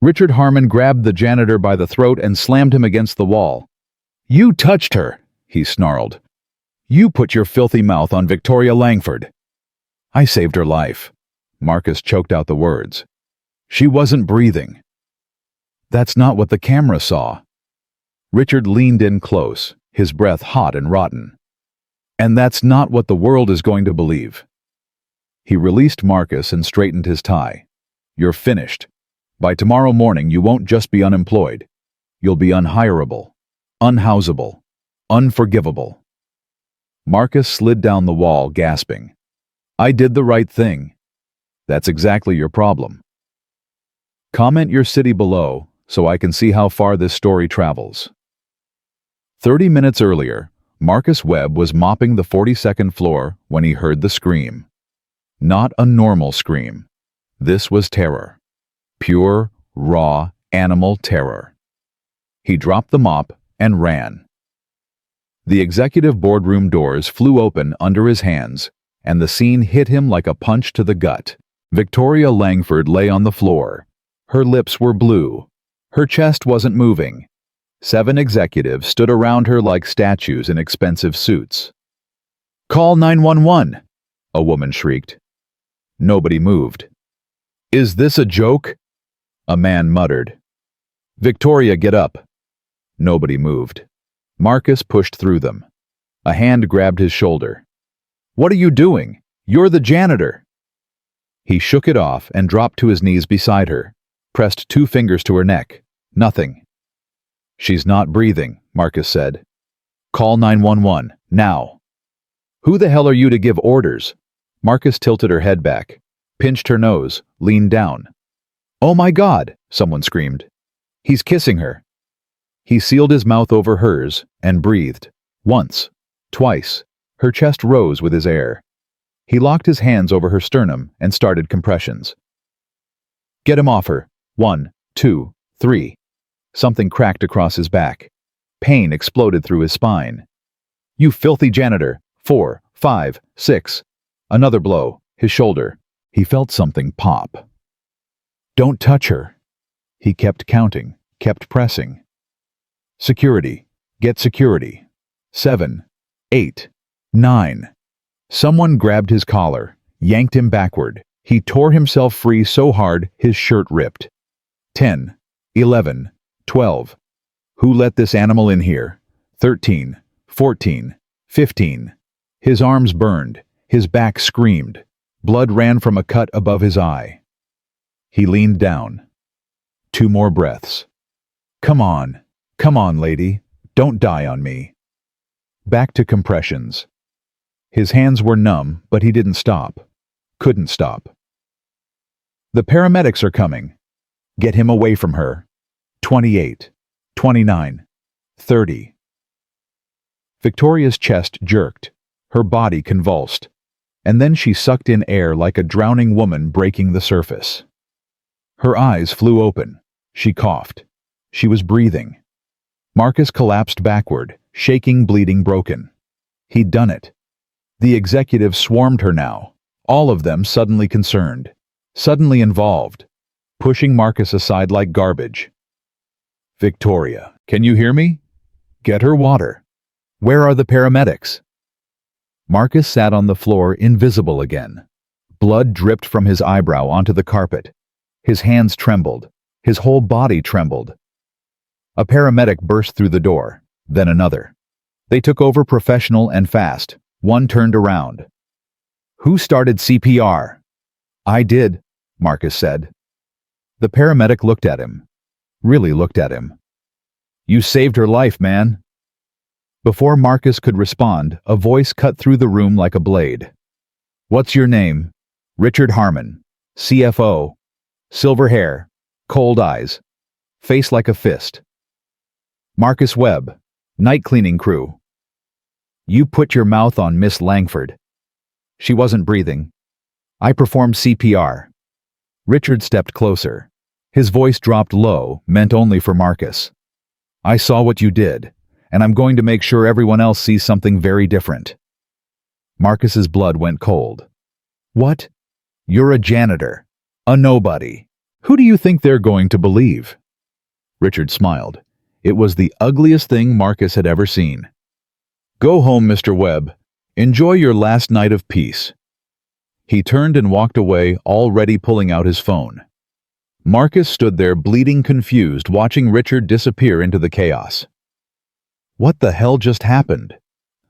Richard Harmon grabbed the janitor by the throat and slammed him against the wall. "You touched her," he snarled. "You put your filthy mouth on Victoria Langford." "I saved her life." Marcus choked out the words. "She wasn't breathing." "That's not what the camera saw." Richard leaned in close, his breath hot and rotten. "And that's not what the world is going to believe." He released Marcus and straightened his tie. "You're finished. By tomorrow morning you won't just be unemployed. You'll be unhireable, unhousable, unforgivable." Marcus slid down the wall, gasping. "I did the right thing." "That's exactly your problem." Comment your city below so I can see how far this story travels. 30 minutes earlier, Marcus Webb was mopping the 42nd floor when he heard the scream. Not a normal scream. This was terror. Pure, raw, animal terror. He dropped the mop and ran. The executive boardroom doors flew open under his hands, and the scene hit him like a punch to the gut. Victoria Langford lay on the floor. Her lips were blue. Her chest wasn't moving. 7 executives stood around her like statues in expensive suits. "Call 911!" a woman shrieked. Nobody moved. "Is this a joke?" a man muttered. "Victoria, get up." Nobody moved. Marcus pushed through them. A hand grabbed his shoulder. "What are you doing? You're the janitor." He shook it off and dropped to his knees beside her, pressed 2 fingers to her neck. Nothing. "She's not breathing," Marcus said. "Call 911, now." "Who the hell are you to give orders?" Marcus tilted her head back, pinched her nose, leaned down. "Oh my God!" someone screamed. "He's kissing her." He sealed his mouth over hers and breathed. Once, twice. Her chest rose with his air. He locked his hands over her sternum and started compressions. "Get him off her. 1, 2, 3. Something cracked across his back. Pain exploded through his spine. "You filthy janitor. 4, 5, 6. Another blow. His shoulder. He felt something pop. "Don't touch her." He kept counting, kept pressing. "Security. Get security. 7, 8, 9. Someone grabbed his collar, yanked him backward. He tore himself free so hard his shirt ripped. 10, 11, 12. Who let this animal in here? 13, 14, 15. His arms burned. His back screamed. Blood ran from a cut above his eye. He leaned down. 2 more breaths. Come on, lady. Don't die on me." Back to compressions. His hands were numb, but he didn't stop. Couldn't stop. "The paramedics are coming. Get him away from her. 28, 29, 30. Victoria's chest jerked. Her body convulsed. And then she sucked in air like a drowning woman breaking the surface. Her eyes flew open. She coughed. She was breathing. Marcus collapsed backward, shaking, bleeding, broken. He'd done it. The executives swarmed her now, all of them suddenly concerned, suddenly involved, pushing Marcus aside like garbage. "Victoria, can you hear me? Get her water. Where are the paramedics?" Marcus sat on the floor, invisible again. Blood dripped from his eyebrow onto the carpet. His hands trembled. His whole body trembled. A paramedic burst through the door, then another. They took over professional and fast. One turned around. "Who started CPR?" "I did," Marcus said. The paramedic looked at him. Really looked at him. "You saved her life, man." Before Marcus could respond, a voice cut through the room like a blade. "What's your name?" "Richard Harmon, CFO. Silver hair, cold eyes, face like a fist." "Marcus Webb, night cleaning crew." "You put your mouth on Miss Langford." "She wasn't breathing. I performed CPR." Richard stepped closer. His voice dropped low, meant only for Marcus. "I saw what you did, and I'm going to make sure everyone else sees something very different." Marcus's blood went cold. "What? You're a janitor. A nobody. Who do you think they're going to believe? Richard smiled. It was the ugliest thing Marcus had ever seen. Go home, Mr. Webb. Enjoy your last night of peace. He turned and walked away, already pulling out his phone. Marcus stood there bleeding confused, watching Richard disappear into the chaos. What the hell just happened?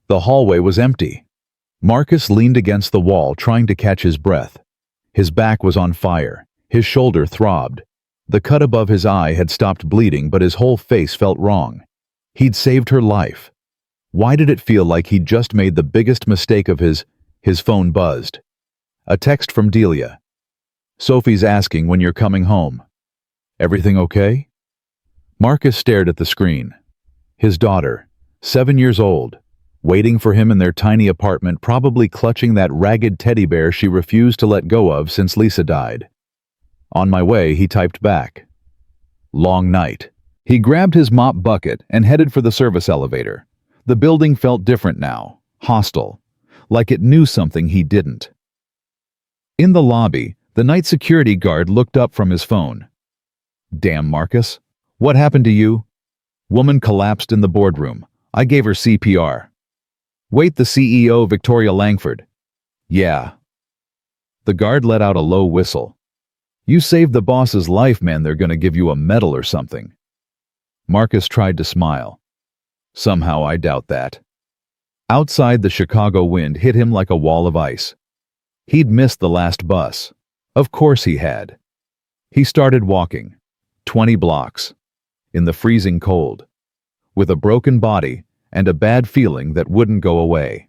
The hallway was empty. Marcus leaned against the wall, trying to catch his breath. His back was on fire. His shoulder throbbed. The cut above his eye had stopped bleeding, but his whole face felt wrong. He'd saved her life. Why did it feel like he'd just made the biggest mistake of his phone buzzed. A text from Delia. Sophie's asking when you're coming home. Everything okay? Marcus stared at the screen. His daughter, 7 years old, waiting for him in their tiny apartment, probably clutching that ragged teddy bear she refused to let go of since Lisa died. On my way, he typed back. Long night. He grabbed his mop bucket and headed for the service elevator. The building felt different now, hostile, like it knew something he didn't. In the lobby, the night security guard looked up from his phone. Damn, Marcus. What happened to you? Woman collapsed in the boardroom. I gave her CPR. Wait, the CEO, Victoria Langford. Yeah. The guard let out a low whistle. You saved the boss's life, man. They're gonna give you a medal or something. Marcus tried to smile. Somehow I doubt that. Outside, the Chicago wind hit him like a wall of ice. He'd missed the last bus. Of course he had. He started walking, 20 blocks, in the freezing cold, with a broken body and a bad feeling that wouldn't go away.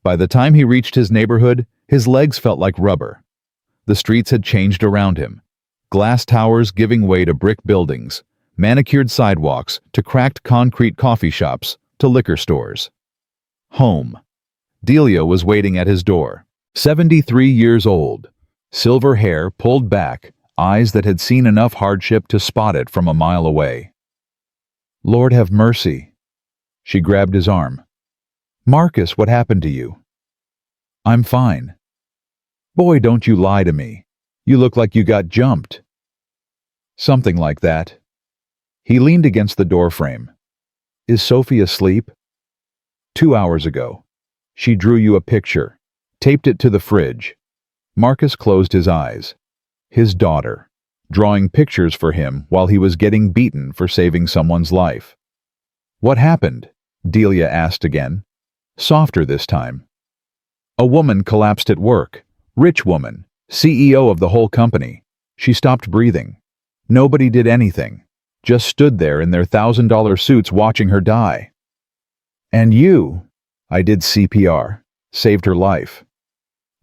By the time he reached his neighborhood, his legs felt like rubber. The streets had changed around him. Glass towers giving way to brick buildings, manicured sidewalks to cracked concrete coffee shops to liquor stores. Home. Delia was waiting at his door, 73 years old, silver hair pulled back, eyes that had seen enough hardship to spot it from a mile away. Lord have mercy. She grabbed his arm. Marcus, what happened to you? I'm fine. Boy, don't you lie to me. You look like you got jumped. Something like that. He leaned against the doorframe. Is Sophie asleep? 2 hours ago. She drew you a picture, taped it to the fridge. Marcus closed his eyes. His daughter, drawing pictures for him while he was getting beaten for saving someone's life. What happened? Delia asked again, softer this time. A woman collapsed at work. Rich woman, CEO of the whole company. She stopped breathing. Nobody did anything. Just stood there in their $1,000 suits watching her die. And you? I did CPR. Saved her life.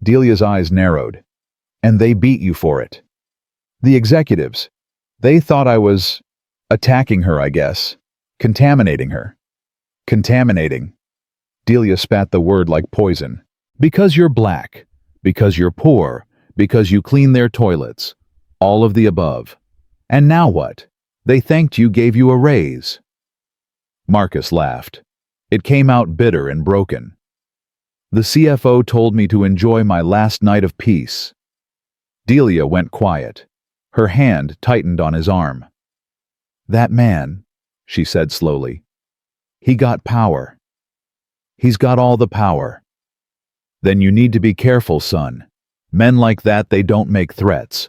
Delia's eyes narrowed. And they beat you for it. The executives. They thought I was attacking her, I guess. Contaminating her. Contaminating. Delia spat the word like poison. Because you're black. Because you're poor. Because you clean their toilets. All of the above. And now what? They thanked you, gave you a raise. Marcus laughed. It came out bitter and broken. The CFO told me to enjoy my last night of peace. Delia went quiet. Her hand tightened on his arm. That man, she said slowly, he got power. He's got all the power. Then you need to be careful, son. Men like that, they don't make threats.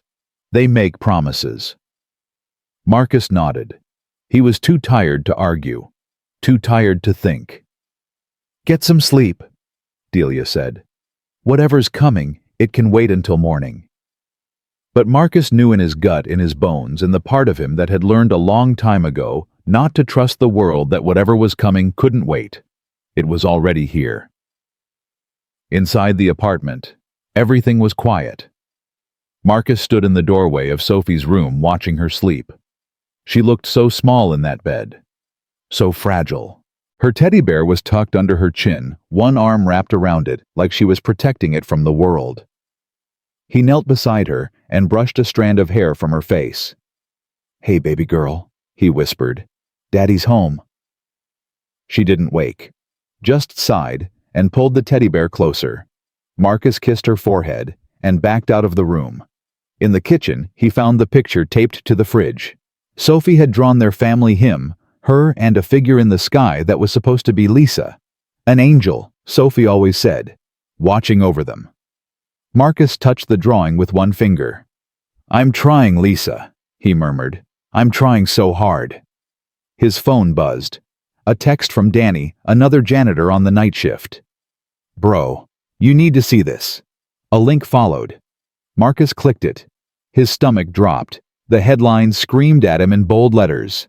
They make promises. Marcus nodded. He was too tired to argue, too tired to think. Get some sleep, Delia said. Whatever's coming, it can wait until morning. But Marcus knew in his gut, in his bones, in the part of him that had learned a long time ago not to trust the world, that whatever was coming couldn't wait. It was already here. Inside the apartment, everything was quiet. Marcus stood in the doorway of Sophie's room watching her sleep. She looked so small in that bed, so fragile. Her teddy bear was tucked under her chin, one arm wrapped around it like she was protecting it from the world. He knelt beside her and brushed a strand of hair from her face. Hey, baby girl, he whispered. Daddy's home. She didn't wake, just sighed and pulled the teddy bear closer. Marcus kissed her forehead and backed out of the room. In the kitchen, he found the picture taped to the fridge. Sophie had drawn their family hymn, her and a figure in the sky that was supposed to be Lisa. An angel, Sophie always said, watching over them. Marcus touched the drawing with one finger. "I'm trying, Lisa," he murmured. "I'm trying so hard." His phone buzzed. A text from Danny, another janitor on the night shift. "Bro, you need to see this." A link followed. Marcus clicked it. His stomach dropped. The headline screamed at him in bold letters.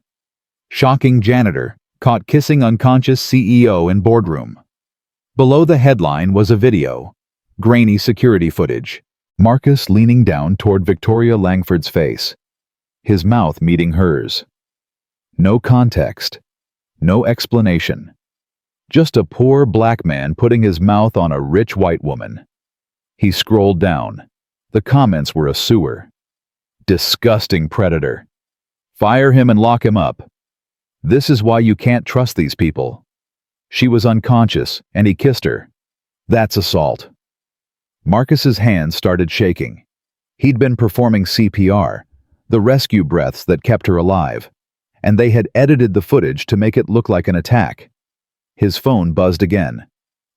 "Shocking janitor, caught kissing unconscious CEO in boardroom." Below the headline was a video. Grainy security footage. Marcus leaning down toward Victoria Langford's face. His mouth meeting hers. No context. No explanation. Just a poor black man putting his mouth on a rich white woman. He scrolled down. The comments were a sewer. "Disgusting predator. Fire him and lock him up. This is why you can't trust these people. She was unconscious, and he kissed her. That's assault." Marcus's hands started shaking. He'd been performing CPR, the rescue breaths that kept her alive, and they had edited the footage to make it look like an attack. His phone buzzed again.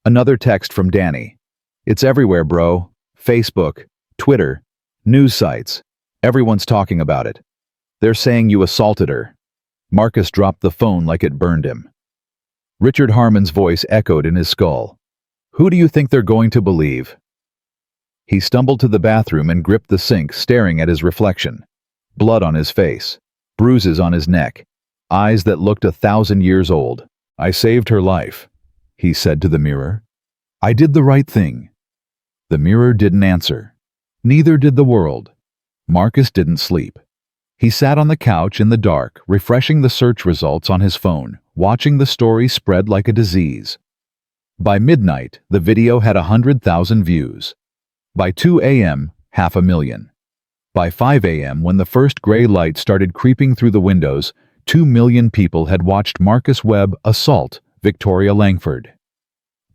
Another text from Danny. "It's everywhere, bro. Facebook, Twitter, news sites. Everyone's talking about it. They're saying you assaulted her." Marcus dropped the phone like it burned him. Richard Harmon's voice echoed in his skull. "Who do you think they're going to believe?" He stumbled to the bathroom and gripped the sink, staring at his reflection. Blood on his face, bruises on his neck, eyes that looked 1,000 years old. "I saved her life," he said to the mirror. "I did the right thing." The mirror didn't answer. Neither did the world. Marcus didn't sleep. He sat on the couch in the dark, refreshing the search results on his phone, watching the story spread like a disease. By midnight, the video had 100,000 views. By 2 a.m., 500,000. By 5 a.m., when the first gray light started creeping through the windows, 2 million people had watched Marcus Webb assault Victoria Langford.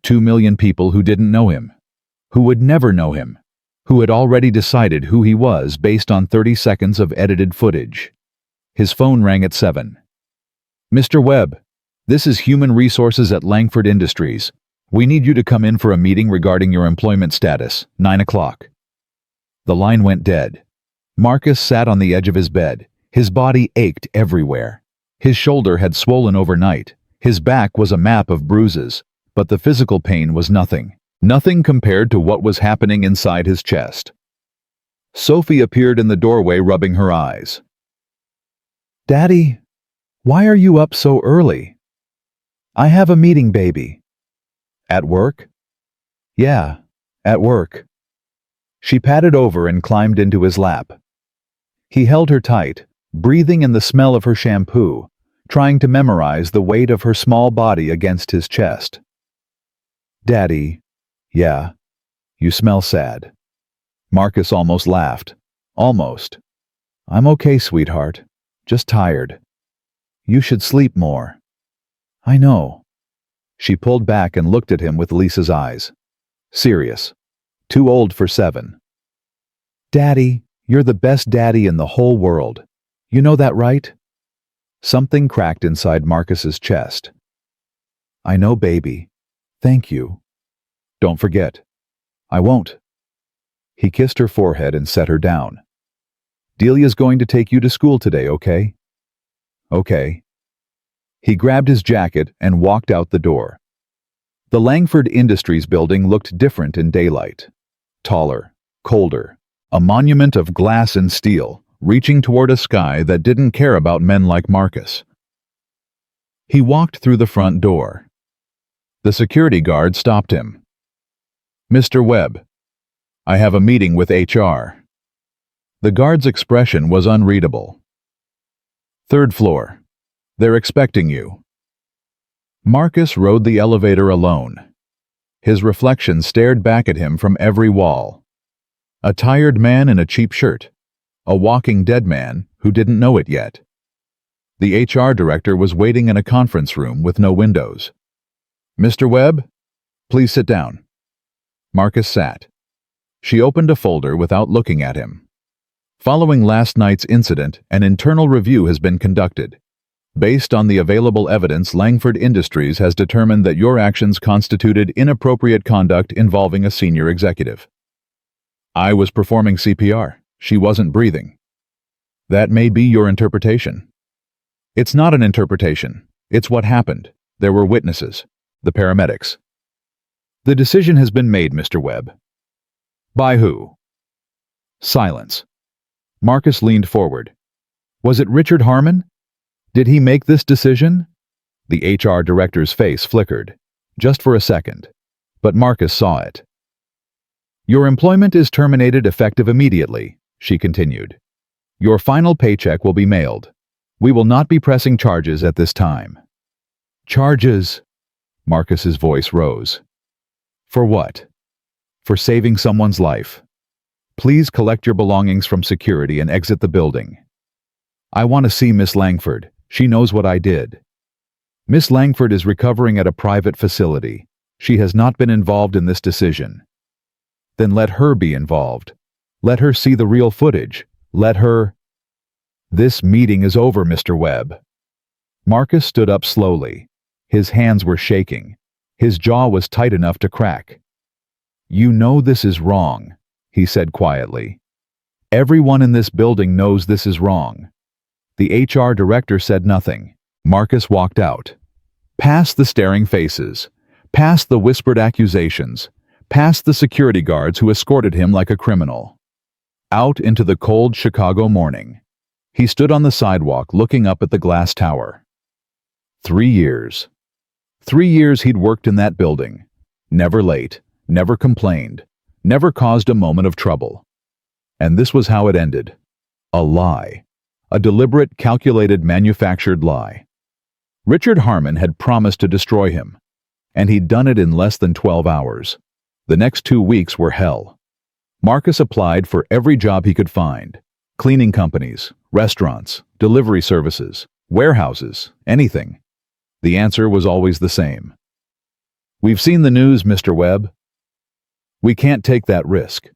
2 million people who didn't know him, who would never know him, who had already decided who he was based on 30 seconds of edited footage. His phone rang at 7. "Mr. Webb, this is Human Resources at Langford Industries. We need you to come in for a meeting regarding your employment status, 9 o'clock. The line went dead. Marcus sat on the edge of his bed. His body ached everywhere. His shoulder had swollen overnight. His back was a map of bruises, but the physical pain was nothing. Nothing compared to what was happening inside his chest. Sophie appeared in the doorway, rubbing her eyes. "Daddy, why are you up so early?" "I have a meeting, baby." "At work?" "Yeah, at work." She padded over and climbed into his lap. He held her tight, breathing in the smell of her shampoo, trying to memorize the weight of her small body against his chest. "Daddy, yeah, you smell sad." Marcus almost laughed. Almost. "I'm okay, sweetheart. Just tired. You should sleep more." "I know." She pulled back and looked at him with Lisa's eyes. Serious. Too old for 7. "Daddy, you're the best daddy in the whole world. You know that, right?" Something cracked inside Marcus's chest. "I know, baby. Thank you." "Don't forget." "I won't." He kissed her forehead and set her down. "Delia's going to take you to school today, okay?" "Okay." He grabbed his jacket and walked out the door. The Langford Industries building looked different in daylight. Taller, colder, a monument of glass and steel, reaching toward a sky that didn't care about men like Marcus. He walked through the front door. The security guard stopped him. "Mr. Webb, I have a meeting with HR." The guard's expression was unreadable. "Third floor. They're expecting you." Marcus rode the elevator alone. His reflection stared back at him from every wall. A tired man in a cheap shirt. A walking dead man who didn't know it yet. The HR director was waiting in a conference room with no windows. "Mr. Webb, please sit down." Marcus sat. She opened a folder without looking at him. Following last night's incident, an internal review has been conducted. Based on the available evidence, Langford Industries has determined that your actions constituted inappropriate conduct involving a senior executive. I was performing CPR. She wasn't breathing. That may be your interpretation. It's not an interpretation. It's what happened. There were witnesses. The paramedics. The decision has been made, Mr. Webb. By who? Silence. Marcus leaned forward. Was it Richard Harmon? Did he make this decision? The HR director's face flickered, just for a second, but Marcus saw it. Your employment is terminated effective immediately, she continued. Your final paycheck will be mailed. We will not be pressing charges at this time. Charges? Marcus's voice rose. For what? For saving someone's life. Please collect your belongings from security and exit the building. I want to see Miss Langford. She knows what I did. Miss Langford is recovering at a private facility. She has not been involved in this decision. Then let her be involved. Let her see the real footage. Let her... This meeting is over, Mr. Webb. Marcus stood up slowly. His hands were shaking. His jaw was tight enough to crack. You know this is wrong, he said quietly. Everyone in this building knows this is wrong. The HR director said nothing. Marcus walked out. Past the staring faces. Past the whispered accusations. Past the security guards who escorted him like a criminal. Out into the cold Chicago morning. He stood on the sidewalk looking up at the glass tower. 3 years. 3 years he'd worked in that building. Never late. Never complained. Never caused a moment of trouble. And this was how it ended. A lie. A deliberate, calculated, manufactured lie. Richard Harmon had promised to destroy him, and he'd done it in less than 12 hours. The next 2 weeks were hell. Marcus applied for every job he could find. Cleaning companies, restaurants, delivery services, warehouses, anything. The answer was always the same. We've seen the news, Mr. Webb. We can't take that risk.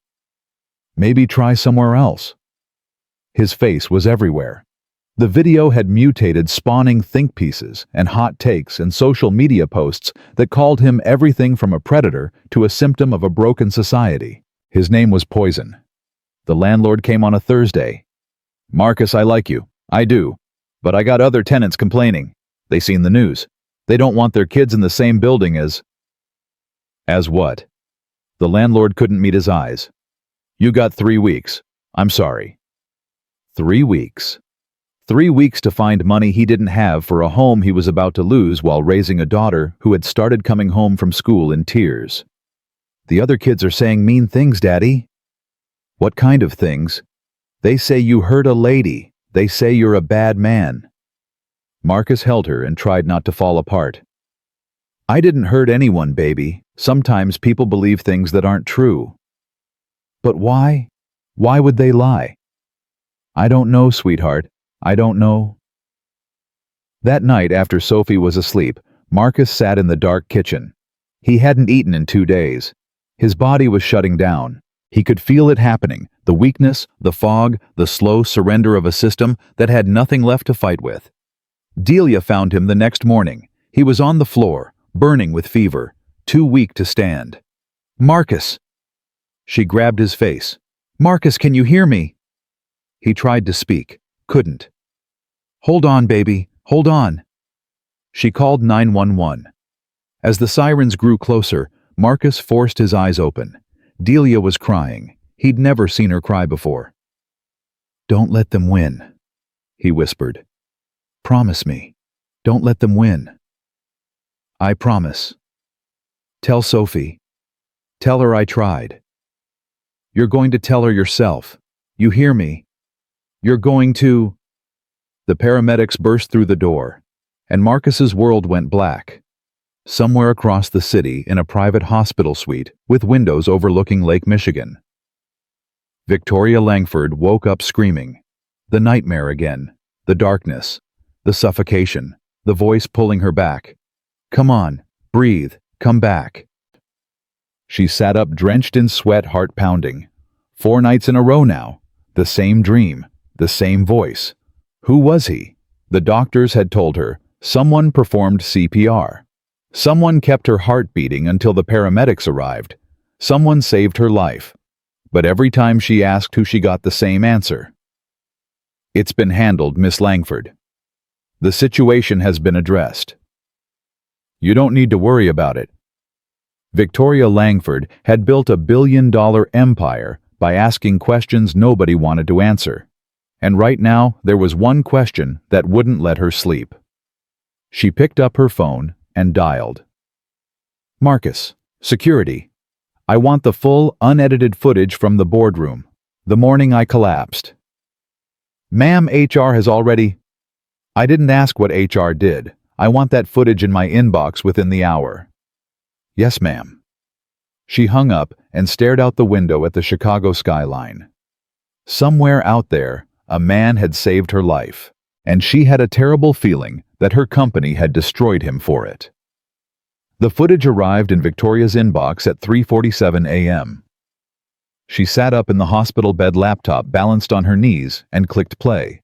Maybe try somewhere else. His face was everywhere. The video had mutated, spawning think pieces and hot takes and social media posts that called him everything from a predator to a symptom of a broken society. His name was poison. The landlord came on a Thursday. Marcus, I like you. I do. But I got other tenants complaining. They seen the news. They don't want their kids in the same building as... As what? The landlord couldn't meet his eyes. You got 3 weeks. I'm sorry. 3 weeks. 3 weeks to find money he didn't have for a home he was about to lose while raising a daughter who had started coming home from school in tears. The other kids are saying mean things, Daddy. What kind of things? They say you hurt a lady. They say you're a bad man. Marcus held her and tried not to fall apart. I didn't hurt anyone, baby. Sometimes people believe things that aren't true. But why? Why would they lie? I don't know, sweetheart. I don't know. That night after Sophie was asleep, Marcus sat in the dark kitchen. He hadn't eaten in 2 days. His body was shutting down. He could feel it happening, the weakness, the fog, the slow surrender of a system that had nothing left to fight with. Delia found him the next morning. He was on the floor, burning with fever, too weak to stand. Marcus! She grabbed his face. Marcus, can you hear me? He tried to speak, couldn't. Hold on, baby, hold on. She called 911. As the sirens grew closer, Marcus forced his eyes open. Delia was crying. He'd never seen her cry before. Don't let them win, he whispered. Promise me. Don't let them win. I promise. Tell Sophie. Tell her I tried. You're going to tell her yourself. You hear me? You're going to... The paramedics burst through the door, and Marcus's world went black. Somewhere across the city in a private hospital suite with windows overlooking Lake Michigan. Victoria Langford woke up screaming. The nightmare again, the darkness, the suffocation, the voice pulling her back. Come on, breathe, come back. She sat up drenched in sweat, heart pounding. 4 nights in a row now. The same dream, the same voice. Who was he? The doctors had told her someone performed CPR. Someone kept her heart beating until the paramedics arrived. Someone saved her life. But every time she asked who, she got the same answer. It's been handled, Miss Langford. The situation has been addressed. You don't need to worry about it. Victoria Langford had built a billion-dollar empire by asking questions nobody wanted to answer. And right now, there was one question that wouldn't let her sleep. She picked up her phone and dialed. Marcus, security. I want the full, unedited footage from the boardroom, the morning I collapsed. Ma'am, HR has already... I didn't ask what HR did. I want that footage in my inbox within the hour. Yes, ma'am. She hung up and stared out the window at the Chicago skyline. Somewhere out there, a man had saved her life, and she had a terrible feeling that her company had destroyed him for it. The footage arrived in Victoria's inbox at 3:47 a.m. She sat up in the hospital bed, laptop balanced on her knees, and clicked play.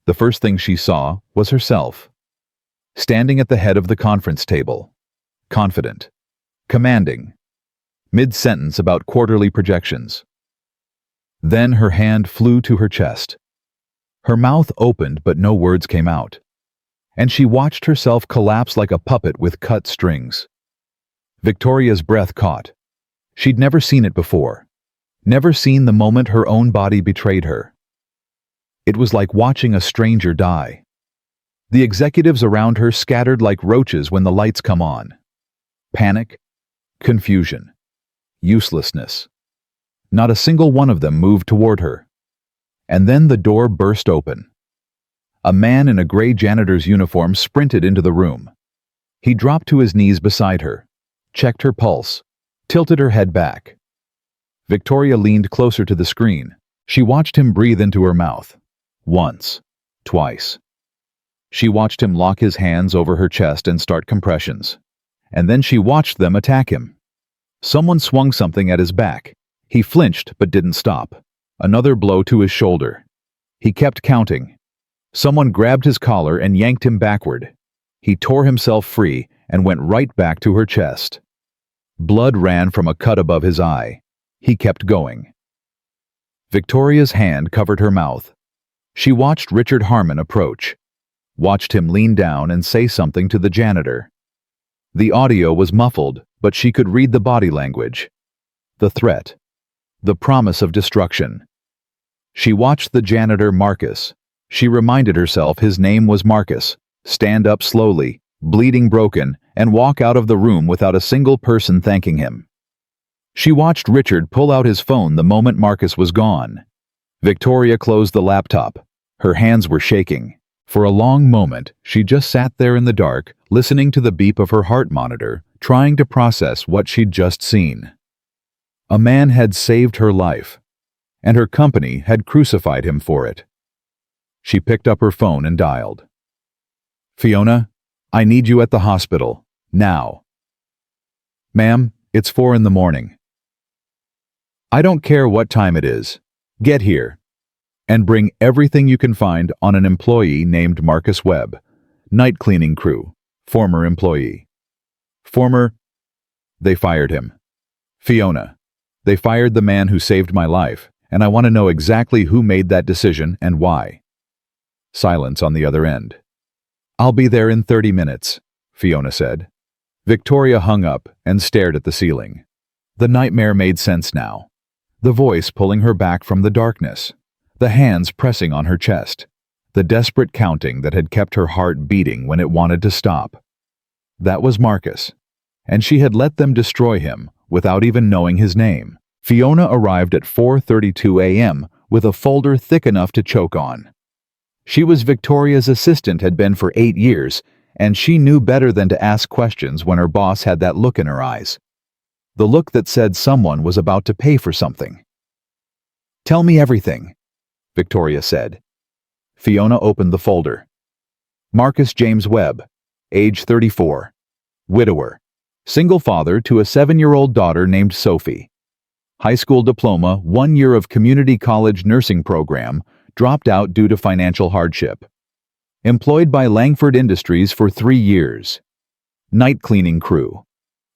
The first thing she saw was herself, standing at the head of the conference table, confident, commanding, mid-sentence about quarterly projections. Then her hand flew to her chest. Her mouth opened, but no words came out, and she watched herself collapse like a puppet with cut strings. Victoria's breath caught. She'd never seen it before, never seen the moment her own body betrayed her. It was like watching a stranger die. The executives around her scattered like roaches when the lights come on. Panic, confusion, uselessness. Not a single one of them moved toward her. And then the door burst open. A man in a gray janitor's uniform sprinted into the room. He dropped to his knees beside her, checked her pulse, tilted her head back. Victoria leaned closer to the screen. She watched him breathe into her mouth. Once, twice. She watched him lock his hands over her chest and start compressions. And then she watched them attack him. Someone swung something at his back. He flinched but didn't stop. Another blow to his shoulder. He kept counting. Someone grabbed his collar and yanked him backward. He tore himself free and went right back to her chest. Blood ran from a cut above his eye. He kept going. Victoria's hand covered her mouth. She watched Richard Harmon approach, watched him lean down and say something to the janitor. The audio was muffled, but she could read the body language. The threat. The promise of destruction. She watched the janitor, Marcus. She reminded herself his name was Marcus. Stand up slowly, bleeding broken, and walk out of the room without a single person thanking him. She watched Richard pull out his phone the moment Marcus was gone. Victoria closed the laptop. Her hands were shaking. For a long moment, she just sat there in the dark, listening to the beep of her heart monitor, trying to process what she'd just seen. A man had saved her life, and her company had crucified him for it. She picked up her phone and dialed. Fiona, I need you at the hospital, now. Ma'am, it's 4 a.m. I don't care what time it is. Get here. And bring everything you can find on an employee named Marcus Webb, night cleaning crew, former employee. They fired him. Fiona, they fired the man who saved my life, and I want to know exactly who made that decision and why. Silence on the other end. I'll be there in 30 minutes, Fiona said. Victoria hung up and stared at the ceiling. The nightmare made sense now. The voice pulling her back from the darkness. The hands pressing on her chest. The desperate counting that had kept her heart beating when it wanted to stop. That was Marcus. And she had let them destroy him without even knowing his name. Fiona arrived at 4:32 a.m. with a folder thick enough to choke on. She was Victoria's assistant, had been for 8 years, and she knew better than to ask questions when her boss had that look in her eyes. The look that said someone was about to pay for something. Tell me everything, Victoria said. Fiona opened the folder. Marcus James Webb, age 34, widower, single father to a 7-year-old daughter named Sophie. high school diploma, 1 year of community college nursing program, dropped out due to financial hardship. Employed by Langford Industries for 3 years. Night cleaning crew.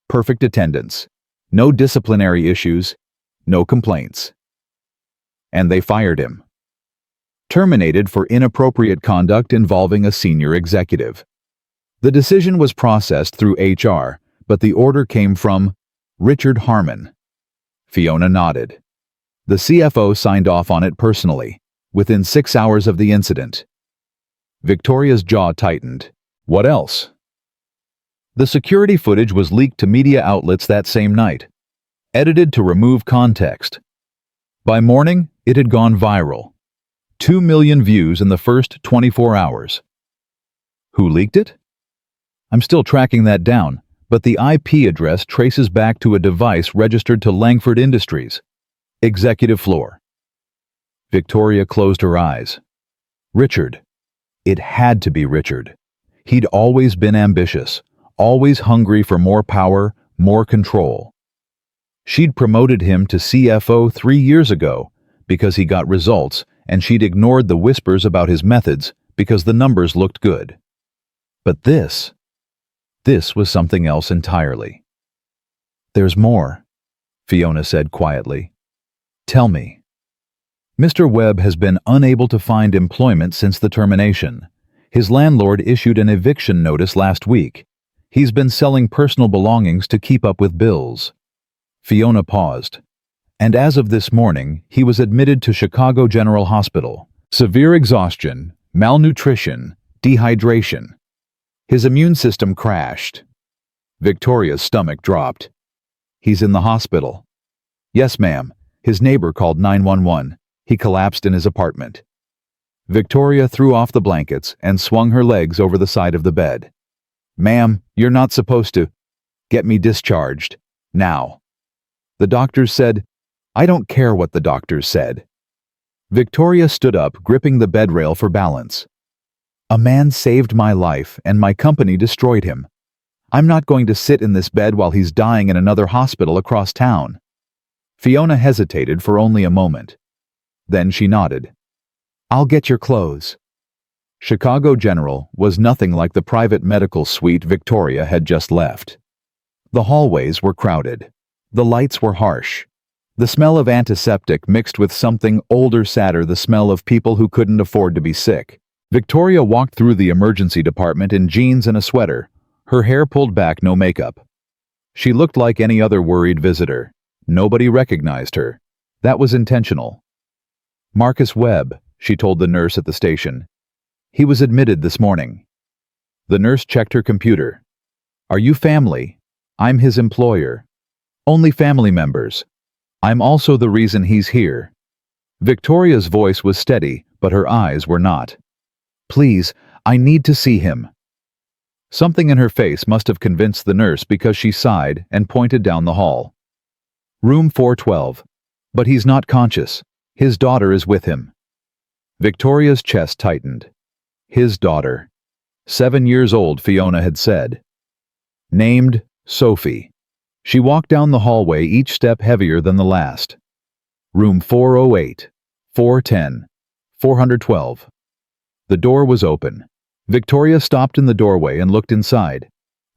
Perfect attendance. No disciplinary issues. No complaints. And they fired him. Terminated for inappropriate conduct involving a senior executive. The decision was processed through HR, but the order came from Richard Harmon. Fiona nodded. The CFO signed off on it personally, within 6 hours of the incident. Victoria's jaw tightened. What else? The security footage was leaked to media outlets that same night, edited to remove context. By morning, it had gone viral. 2 million views in the first 24 hours. Who leaked it? I'm still tracking that down, but the IP address traces back to a device registered to Langford Industries. Executive floor. Victoria closed her eyes. Richard. It had to be Richard. He'd always been ambitious, always hungry for more power, more control. She'd promoted him to CFO 3 years ago because he got results, and she'd ignored the whispers about his methods because the numbers looked good. But this was something else entirely. There's more, Fiona said quietly. Tell me. Mr. Webb has been unable to find employment since the termination. His landlord issued an eviction notice last week. He's been selling personal belongings to keep up with bills. Fiona paused. And as of this morning, he was admitted to Chicago General Hospital. Severe exhaustion, malnutrition, dehydration. His immune system crashed. Victoria's stomach dropped. He's in the hospital. Yes, ma'am. His neighbor called 911. He collapsed in his apartment. Victoria threw off the blankets and swung her legs over the side of the bed. Ma'am, you're not supposed to. Get me discharged. Now. The doctors said, I don't care what the doctors said. Victoria stood up, gripping the bed rail for balance. A man saved my life and my company destroyed him. I'm not going to sit in this bed while he's dying in another hospital across town. Fiona hesitated for only a moment. Then she nodded. I'll get your clothes. Chicago General was nothing like the private medical suite Victoria had just left. The hallways were crowded. The lights were harsh. The smell of antiseptic mixed with something older, sadder, the smell of people who couldn't afford to be sick. Victoria walked through the emergency department in jeans and a sweater, her hair pulled back, no makeup. She looked like any other worried visitor. Nobody recognized her. That was intentional. Marcus Webb, she told the nurse at the station. He was admitted this morning. The nurse checked her computer. Are you family? I'm his employer. Only family members. I'm also the reason he's here. Victoria's voice was steady, but her eyes were not. Please, I need to see him. Something in her face must have convinced the nurse because she sighed and pointed down the hall. Room 412. But he's not conscious. His daughter is with him. Victoria's chest tightened. His daughter. 7 years old, Fiona had said. Named Sophie. She walked down the hallway, each step heavier than the last. Room 408, 410, 412. The door was open. Victoria stopped in the doorway and looked inside.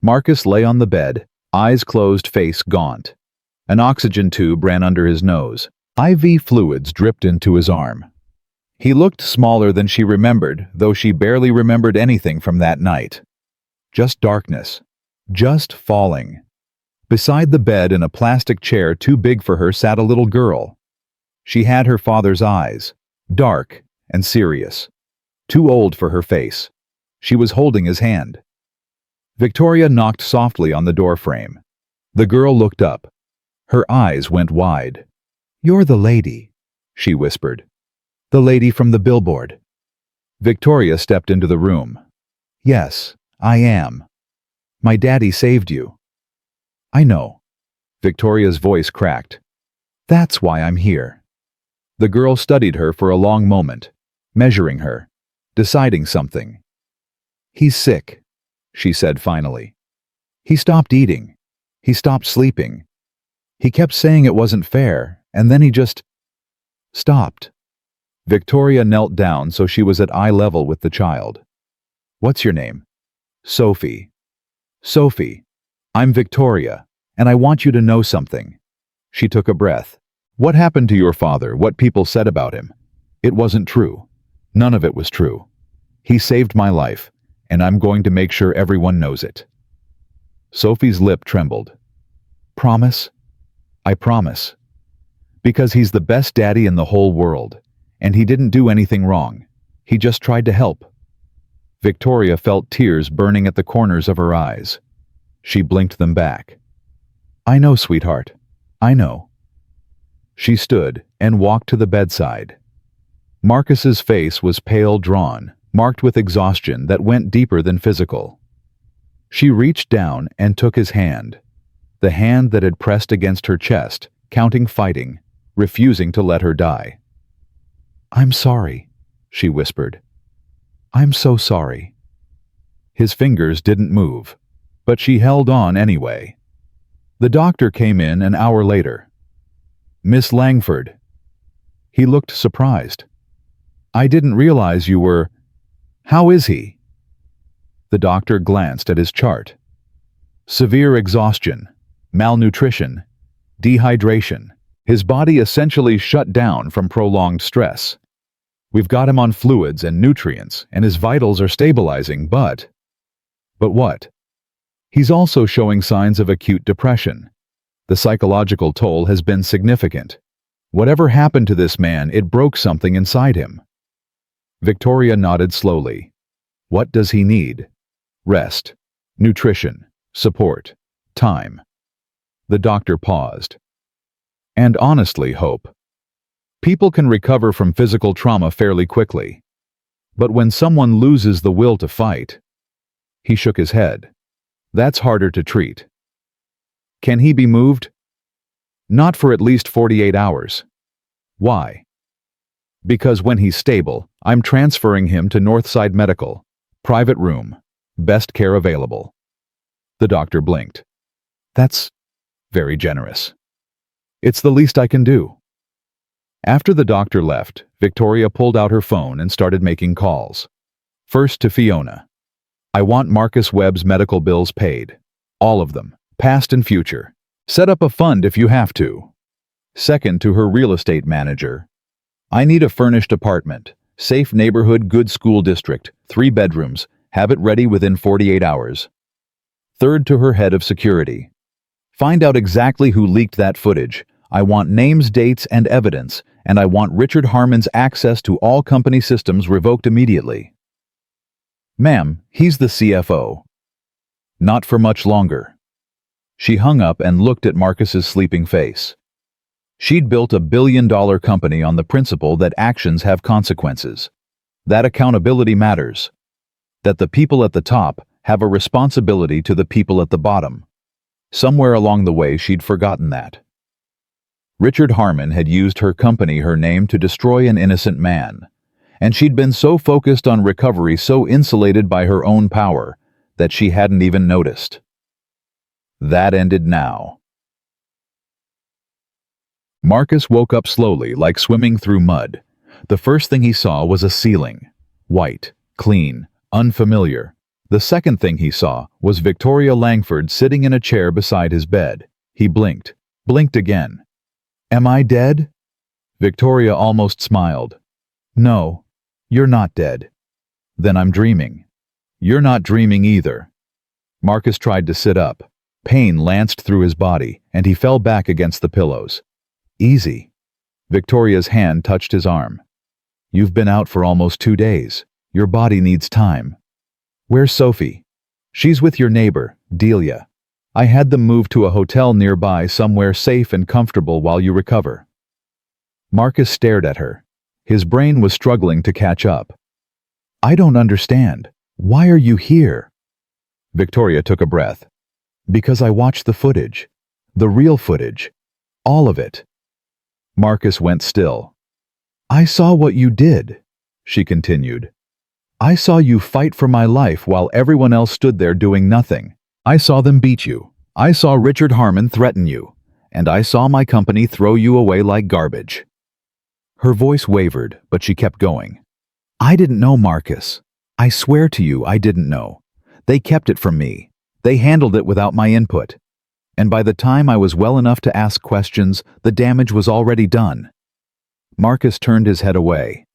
Marcus lay on the bed, eyes closed, face gaunt. An oxygen tube ran under his nose. IV fluids dripped into his arm. He looked smaller than she remembered, though she barely remembered anything from that night. Just darkness. Just falling. Beside the bed in a plastic chair too big for her sat a little girl. She had her father's eyes, dark and serious. Too old for her face. She was holding his hand. Victoria knocked softly on the doorframe. The girl looked up. Her eyes went wide. You're the lady, she whispered. The lady from the billboard. Victoria stepped into the room. Yes, I am. My daddy saved you. I know. Victoria's voice cracked. That's why I'm here. The girl studied her for a long moment, measuring her, deciding something. He's sick, she said finally. He stopped eating. He stopped sleeping. He kept saying it wasn't fair, and then he just stopped. Victoria knelt down so she was at eye level with the child. "What's your name?" "Sophie." "Sophie, I'm Victoria, and I want you to know something." She took a breath. "What happened to your father, what people said about him? It wasn't true. None of it was true. He saved my life, and I'm going to make sure everyone knows it." Sophie's lip trembled. "Promise?" "I promise. Because he's the best daddy in the whole world, and he didn't do anything wrong. He just tried to help." Victoria felt tears burning at the corners of her eyes. She blinked them back. "I know, sweetheart. I know." She stood and walked to the bedside. Marcus's face was pale, drawn, marked with exhaustion that went deeper than physical. She reached down and took his hand, the hand that had pressed against her chest, counting fighting, refusing to let her die. "I'm sorry," she whispered. "I'm so sorry." His fingers didn't move, but she held on anyway. The doctor came in an hour later. "Miss Langford." He looked surprised. "I didn't realize you were... How is he?" The doctor glanced at his chart. "Severe exhaustion, malnutrition, dehydration. His body essentially shut down from prolonged stress. We've got him on fluids and nutrients, and his vitals are stabilizing, but..." "But what?" "He's also showing signs of acute depression. The psychological toll has been significant. Whatever happened to this man, it broke something inside him." Victoria nodded slowly. "What does he need?" "Rest, nutrition, support, time." The doctor paused. "And honestly, Hope, people can recover from physical trauma fairly quickly. But when someone loses the will to fight..." He shook his head. "That's harder to treat." "Can he be moved?" "Not for at least 48 hours. "Why?" "Because when he's stable, I'm transferring him to Northside Medical. Private room. Best care available." The doctor blinked. "That's very generous." "It's the least I can do." After the doctor left, Victoria pulled out her phone and started making calls. First to Fiona. "I want Marcus Webb's medical bills paid. All of them, past and future. Set up a fund if you have to." Second to her real estate manager. "I need a furnished apartment, safe neighborhood, good school district, 3 bedrooms, have it ready within 48 hours. Third to her head of security. "Find out exactly who leaked that footage. I want names, dates, and evidence, and I want Richard Harmon's access to all company systems revoked immediately." "Ma'am, he's the CFO." "Not for much longer." She hung up and looked at Marcus's sleeping face. She'd built a billion-dollar company on the principle that actions have consequences, that accountability matters, that the people at the top have a responsibility to the people at the bottom. Somewhere along the way, she'd forgotten that. Richard Harmon had used her company, her name, to destroy an innocent man, and she'd been so focused on recovery, so insulated by her own power, that she hadn't even noticed. That ended now. Marcus woke up slowly, like swimming through mud. The first thing he saw was a ceiling. White, clean, unfamiliar. The second thing he saw was Victoria Langford sitting in a chair beside his bed. He blinked again. "Am I dead?" Victoria almost smiled. "No, you're not dead." "Then I'm dreaming." "You're not dreaming either." Marcus tried to sit up. Pain lanced through his body, and he fell back against the pillows. "Easy." Victoria's hand touched his arm. "You've been out for almost 2 days. Your body needs time." "Where's Sophie?" "She's with your neighbor, Delia. I had them moved to a hotel nearby, somewhere safe and comfortable while you recover." Marcus stared at her. His brain was struggling to catch up. "I don't understand. Why are you here?" Victoria took a breath. "Because I watched the footage. The real footage. All of it." Marcus went still. "I saw what you did," she continued. "I saw you fight for my life while everyone else stood there doing nothing. I saw them beat you. I saw Richard Harmon threaten you. and I saw my company throw you away like garbage." Her voice wavered, but she kept going. "I didn't know, Marcus. I swear to you, I didn't know. They kept it from me. They handled it without my input. And by the time I was well enough to ask questions, the damage was already done." Marcus turned his head away.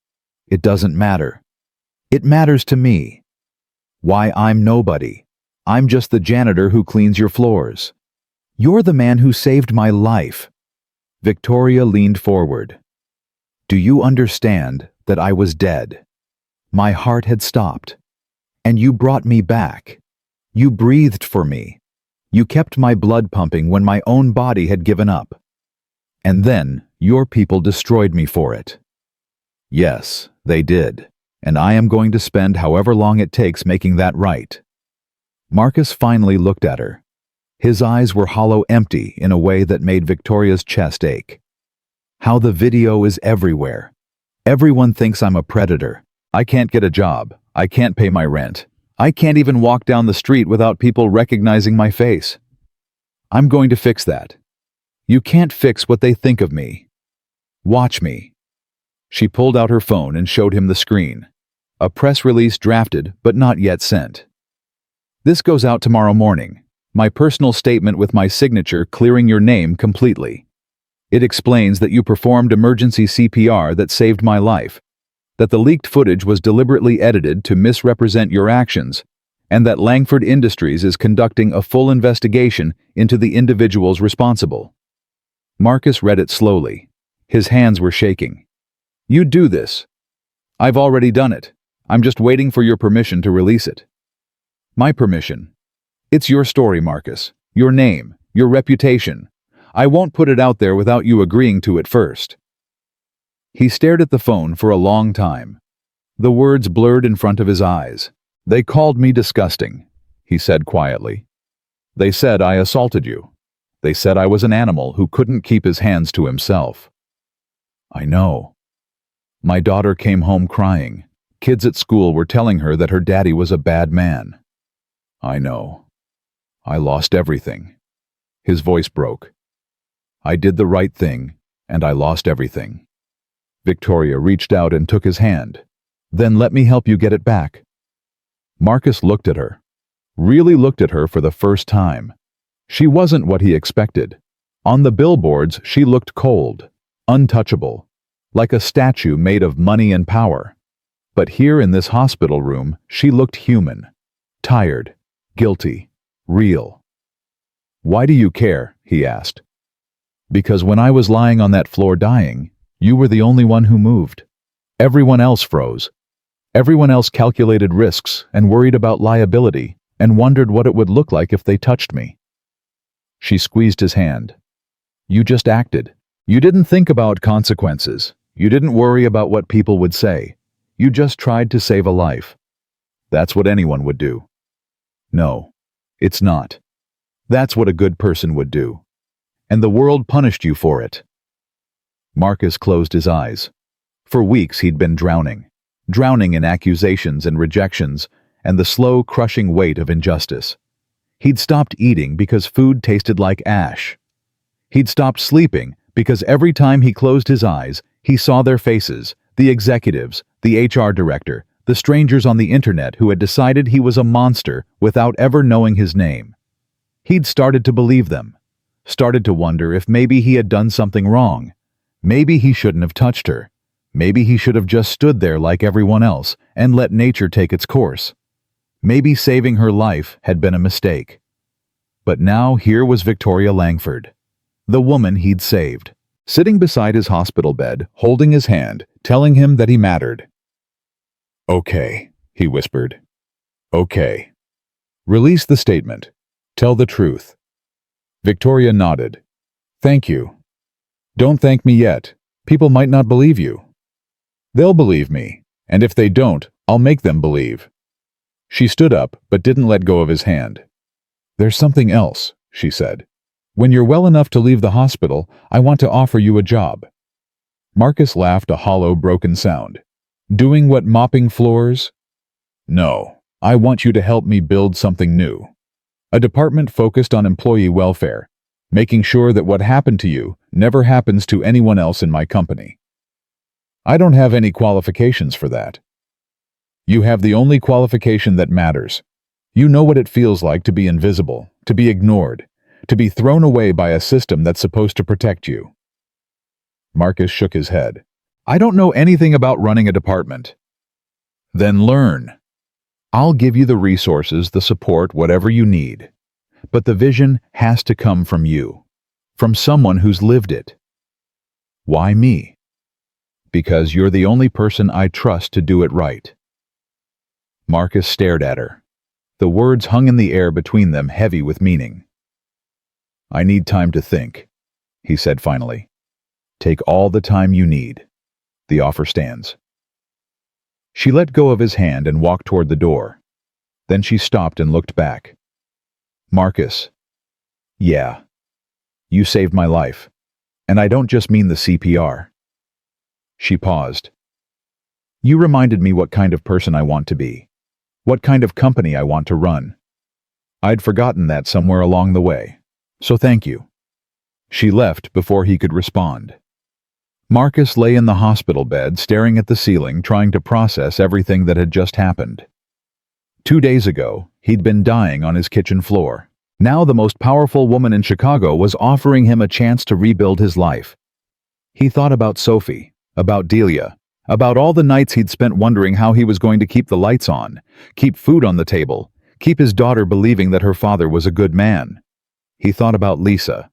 "It doesn't matter. It matters to me. Why, I'm nobody. I'm just the janitor who cleans your floors. You're the man who saved my life." Victoria leaned forward. "Do you understand that I was dead? My heart had stopped. And you brought me back. You breathed for me. You kept my blood pumping when my own body had given up. And then your people destroyed me for it." "Yes, they did. And I am going to spend however long it takes making that right." Marcus finally looked at her. His eyes were hollow empty in a way that made Victoria's chest ache. "How the video is everywhere. Everyone thinks I'm a predator. I can't get a job. I can't pay my rent. I can't even walk down the street without people recognizing my face. I'm going to fix that. You can't fix what they think of me. Watch me." She pulled out her phone and showed him the screen. A press release drafted but not yet sent. "This goes out tomorrow morning. My personal statement with my signature clearing your name completely. It explains that you performed emergency CPR that saved my life, that the leaked footage was deliberately edited to misrepresent your actions, and that Langford Industries is conducting a full investigation into the individuals responsible." Marcus read it slowly. His hands were shaking. "You do this." "I've already done it. I'm just waiting for your permission to release it." "My permission? It's your story, Marcus. Your name, your reputation. I won't put it out there without you agreeing to it first." He stared at the phone for a long time. The words blurred in front of his eyes. "They called me disgusting," he said quietly. "They said I assaulted you. They said I was an animal who couldn't keep his hands to himself." "I know." "My daughter came home crying. Kids at school were telling her that her daddy was a bad man." "I know. I lost everything." His voice broke. "I did the right thing, and I lost everything." Victoria reached out and took his hand. "Then let me help you get it back." Marcus looked at her. Really looked at her for the first time. She wasn't what he expected. On the billboards, she looked cold, untouchable, like a statue made of money and power. But here in this hospital room, she looked human, tired, guilty, real. "Why do you care?" he asked. "Because when I was lying on that floor dying, you were the only one who moved. Everyone else froze. Everyone else calculated risks and worried about liability and wondered what it would look like if they touched me." She squeezed his hand. "You just acted. You didn't think about consequences. You didn't worry about what people would say. You just tried to save a life. That's what anyone would do." "No, it's not. That's what a good person would do. And the world punished you for it." Marcus closed his eyes. For weeks he'd been drowning in accusations and rejections and the slow, crushing weight of injustice. He'd stopped eating because food tasted like ash. He'd stopped sleeping because every time he closed his eyes, he saw their faces, the executives, the HR director, the strangers on the internet who had decided he was a monster without ever knowing his name. He'd started to believe them, started to wonder if maybe he had done something wrong. Maybe he shouldn't have touched her. Maybe he should have just stood there like everyone else and let nature take its course. Maybe saving her life had been a mistake. But now here was Victoria Langford, the woman he'd saved, sitting beside his hospital bed, holding his hand, telling him that he mattered. "Okay," he whispered. "Okay. Release the statement. Tell the truth." Victoria nodded. "Thank you. Don't thank me yet. People might not believe you." "They'll believe me, and if they don't, I'll make them believe." She stood up, but didn't let go of his hand. "There's something else," she said. "When you're well enough to leave the hospital, I want to offer you a job." Marcus laughed a hollow, broken sound. "Doing what, mopping floors?" "No, I want you to help me build something new. A department focused on employee welfare. making sure that what happened to you never happens to anyone else in my company. I don't have any qualifications for that. You have the only qualification that matters. You know what it feels like to be invisible, to be ignored, to be thrown away by a system that's supposed to protect you. Marcus shook his head. I don't know anything about running a department. Then learn. I'll give you the resources, the support, whatever you need. But the vision has to come from you, from someone who's lived it. Why me? Because you're the only person I trust to do it right. Marcus stared at her. The words hung in the air between them, heavy with meaning. I need time to think, he said finally. Take all the time you need. The offer stands. She let go of his hand and walked toward the door. Then she stopped and looked back. Marcus. Yeah. You saved my life. And I don't just mean the CPR. She paused. You reminded me what kind of person I want to be. What kind of company I want to run. I'd forgotten that somewhere along the way. So thank you. She left before he could respond. Marcus lay in the hospital bed, staring at the ceiling, trying to process everything that had just happened. 2 days ago, he'd been dying on his kitchen floor. Now the most powerful woman in Chicago was offering him a chance to rebuild his life. He thought about Sophie, about Delia, about all the nights he'd spent wondering how he was going to keep the lights on, keep food on the table, keep his daughter believing that her father was a good man. He thought about Lisa.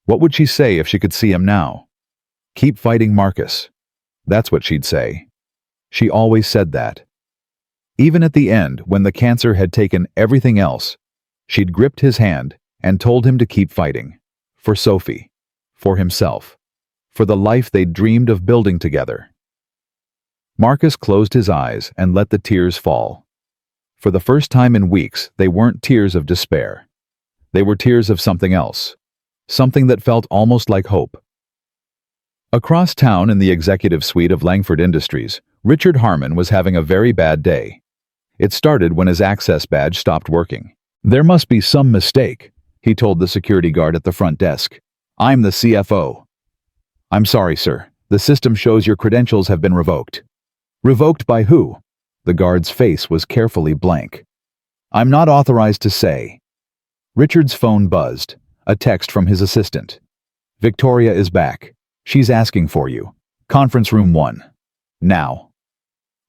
What would she say if she could see him now? Keep fighting, Marcus. That's what she'd say. She always said that. Even at the end, when the cancer had taken everything else, she'd gripped his hand and told him to keep fighting. For Sophie. For himself. For the life they'd dreamed of building together. Marcus closed his eyes and let the tears fall. For the first time in weeks, they weren't tears of despair. They were tears of something else. Something that felt almost like hope. Across town in the executive suite of Langford Industries, Richard Harmon was having a very bad day. It started when his access badge stopped working. There must be some mistake, he told the security guard at the front desk. I'm the CFO. I'm sorry, sir. The system shows your credentials have been revoked. Revoked by who? The guard's face was carefully blank. I'm not authorized to say. Richard's phone buzzed. A text from his assistant. Victoria is back. She's asking for you. Conference room 1. Now.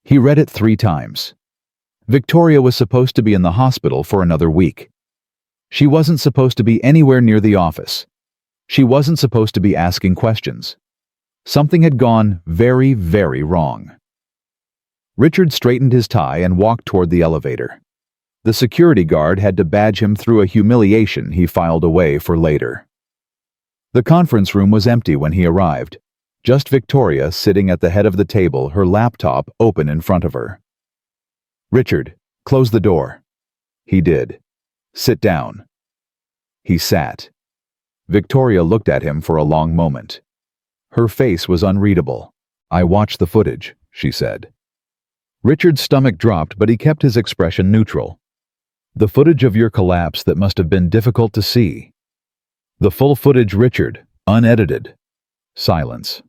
He read it 3 times. Victoria was supposed to be in the hospital for another week. She wasn't supposed to be anywhere near the office. She wasn't supposed to be asking questions. Something had gone very, very wrong. Richard straightened his tie and walked toward the elevator. The security guard had to badge him through a humiliation he filed away for later. The conference room was empty when he arrived. Just Victoria sitting at the head of the table, her laptop open in front of her. Richard, close the door. He did. Sit down. He sat. Victoria looked at him for a long moment. Her face was unreadable. I watched the footage, she said. Richard's stomach dropped, but he kept his expression neutral. The footage of your collapse that must have been difficult to see. The full footage, Richard, unedited. Silence.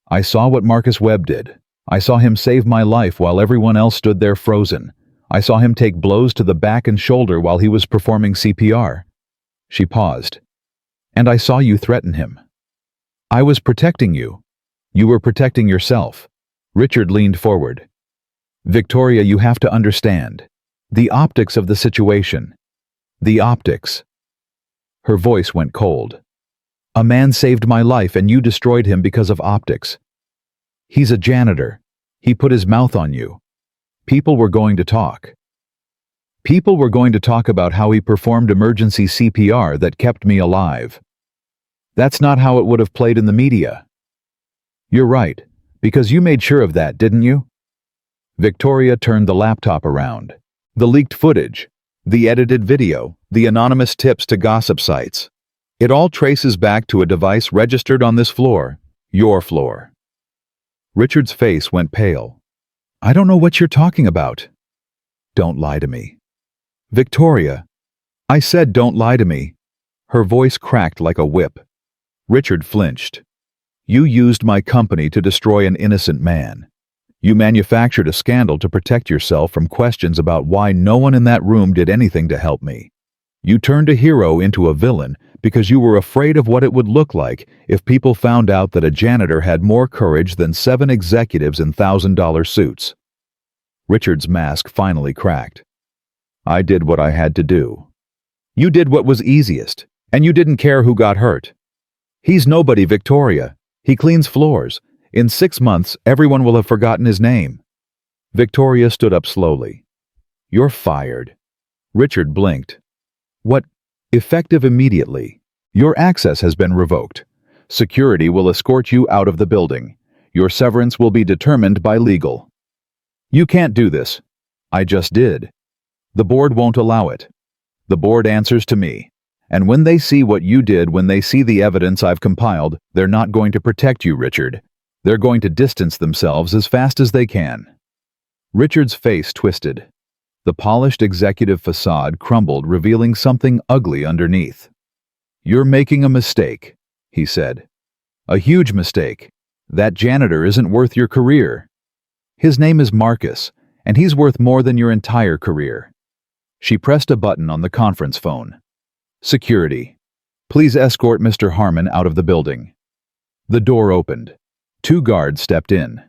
I saw what Marcus Webb did. I saw him save my life while everyone else stood there frozen. I saw him take blows to the back and shoulder while he was performing CPR. She paused. And I saw you threaten him. I was protecting you. You were protecting yourself. Richard leaned forward. Victoria, you have to understand. The optics of the situation. The optics. Her voice went cold. A man saved my life and you destroyed him because of optics. He's a janitor. He put his mouth on you. People were going to talk. People were going to talk about how he performed emergency CPR that kept me alive. That's not how it would have played in the media. You're right, because you made sure of that, didn't you? Victoria turned the laptop around. The leaked footage, the edited video, the anonymous tips to gossip sites. It all traces back to a device registered on this floor, your floor. Richard's face went pale. I don't know what you're talking about. Don't lie to me. Victoria. I said don't lie to me. Her voice cracked like a whip. Richard flinched. You used my company to destroy an innocent man. You manufactured a scandal to protect yourself from questions about why no one in that room did anything to help me. You turned a hero into a villain because you were afraid of what it would look like if people found out that a janitor had more courage than 7 executives in $1,000 suits. Richard's mask finally cracked. I did what I had to do. You did what was easiest, and you didn't care who got hurt. He's nobody, Victoria. He cleans floors. In 6 months, everyone will have forgotten his name. Victoria stood up slowly. You're fired. Richard blinked. What? Effective immediately. Your access has been revoked. Security will escort you out of the building. Your severance will be determined by legal. You can't do this. I just did. The board won't allow it. The board answers to me. And when they see what you did, when they see the evidence I've compiled, they're not going to protect you, Richard. They're going to distance themselves as fast as they can. Richard's face twisted. The polished executive facade crumbled, revealing something ugly underneath. You're making a mistake, he said. A huge mistake. That janitor isn't worth your career. His name is Marcus, and he's worth more than your entire career. She pressed a button on the conference phone. Security. Please escort Mr. Harmon out of the building. The door opened. 2 guards stepped in.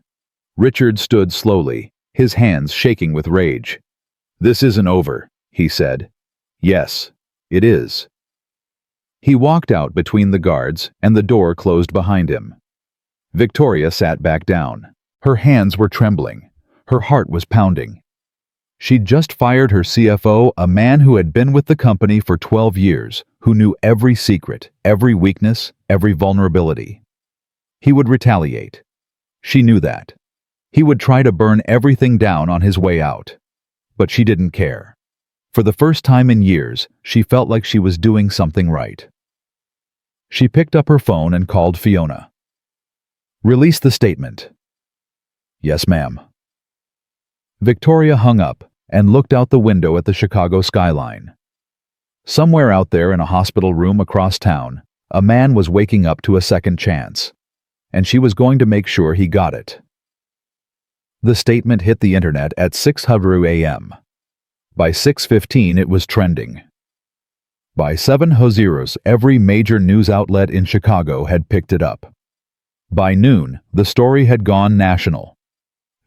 Richard stood slowly, his hands shaking with rage. This isn't over, he said. Yes, it is. He walked out between the guards, and the door closed behind him. Victoria sat back down. Her hands were trembling. Her heart was pounding. She'd just fired her CFO, a man who had been with the company for 12 years, who knew every secret, every weakness, every vulnerability. He would retaliate. She knew that. He would try to burn everything down on his way out. But she didn't care. For the first time in years, she felt like she was doing something right. She picked up her phone and called Fiona. Release the statement. Yes, ma'am. Victoria hung up and looked out the window at the Chicago skyline. Somewhere out there in a hospital room across town, a man was waking up to a second chance, and she was going to make sure he got it. The statement hit the internet at 6:00 a.m. By 6:15 it was trending. By 7:00, every major news outlet in Chicago had picked it up. By noon, the story had gone national.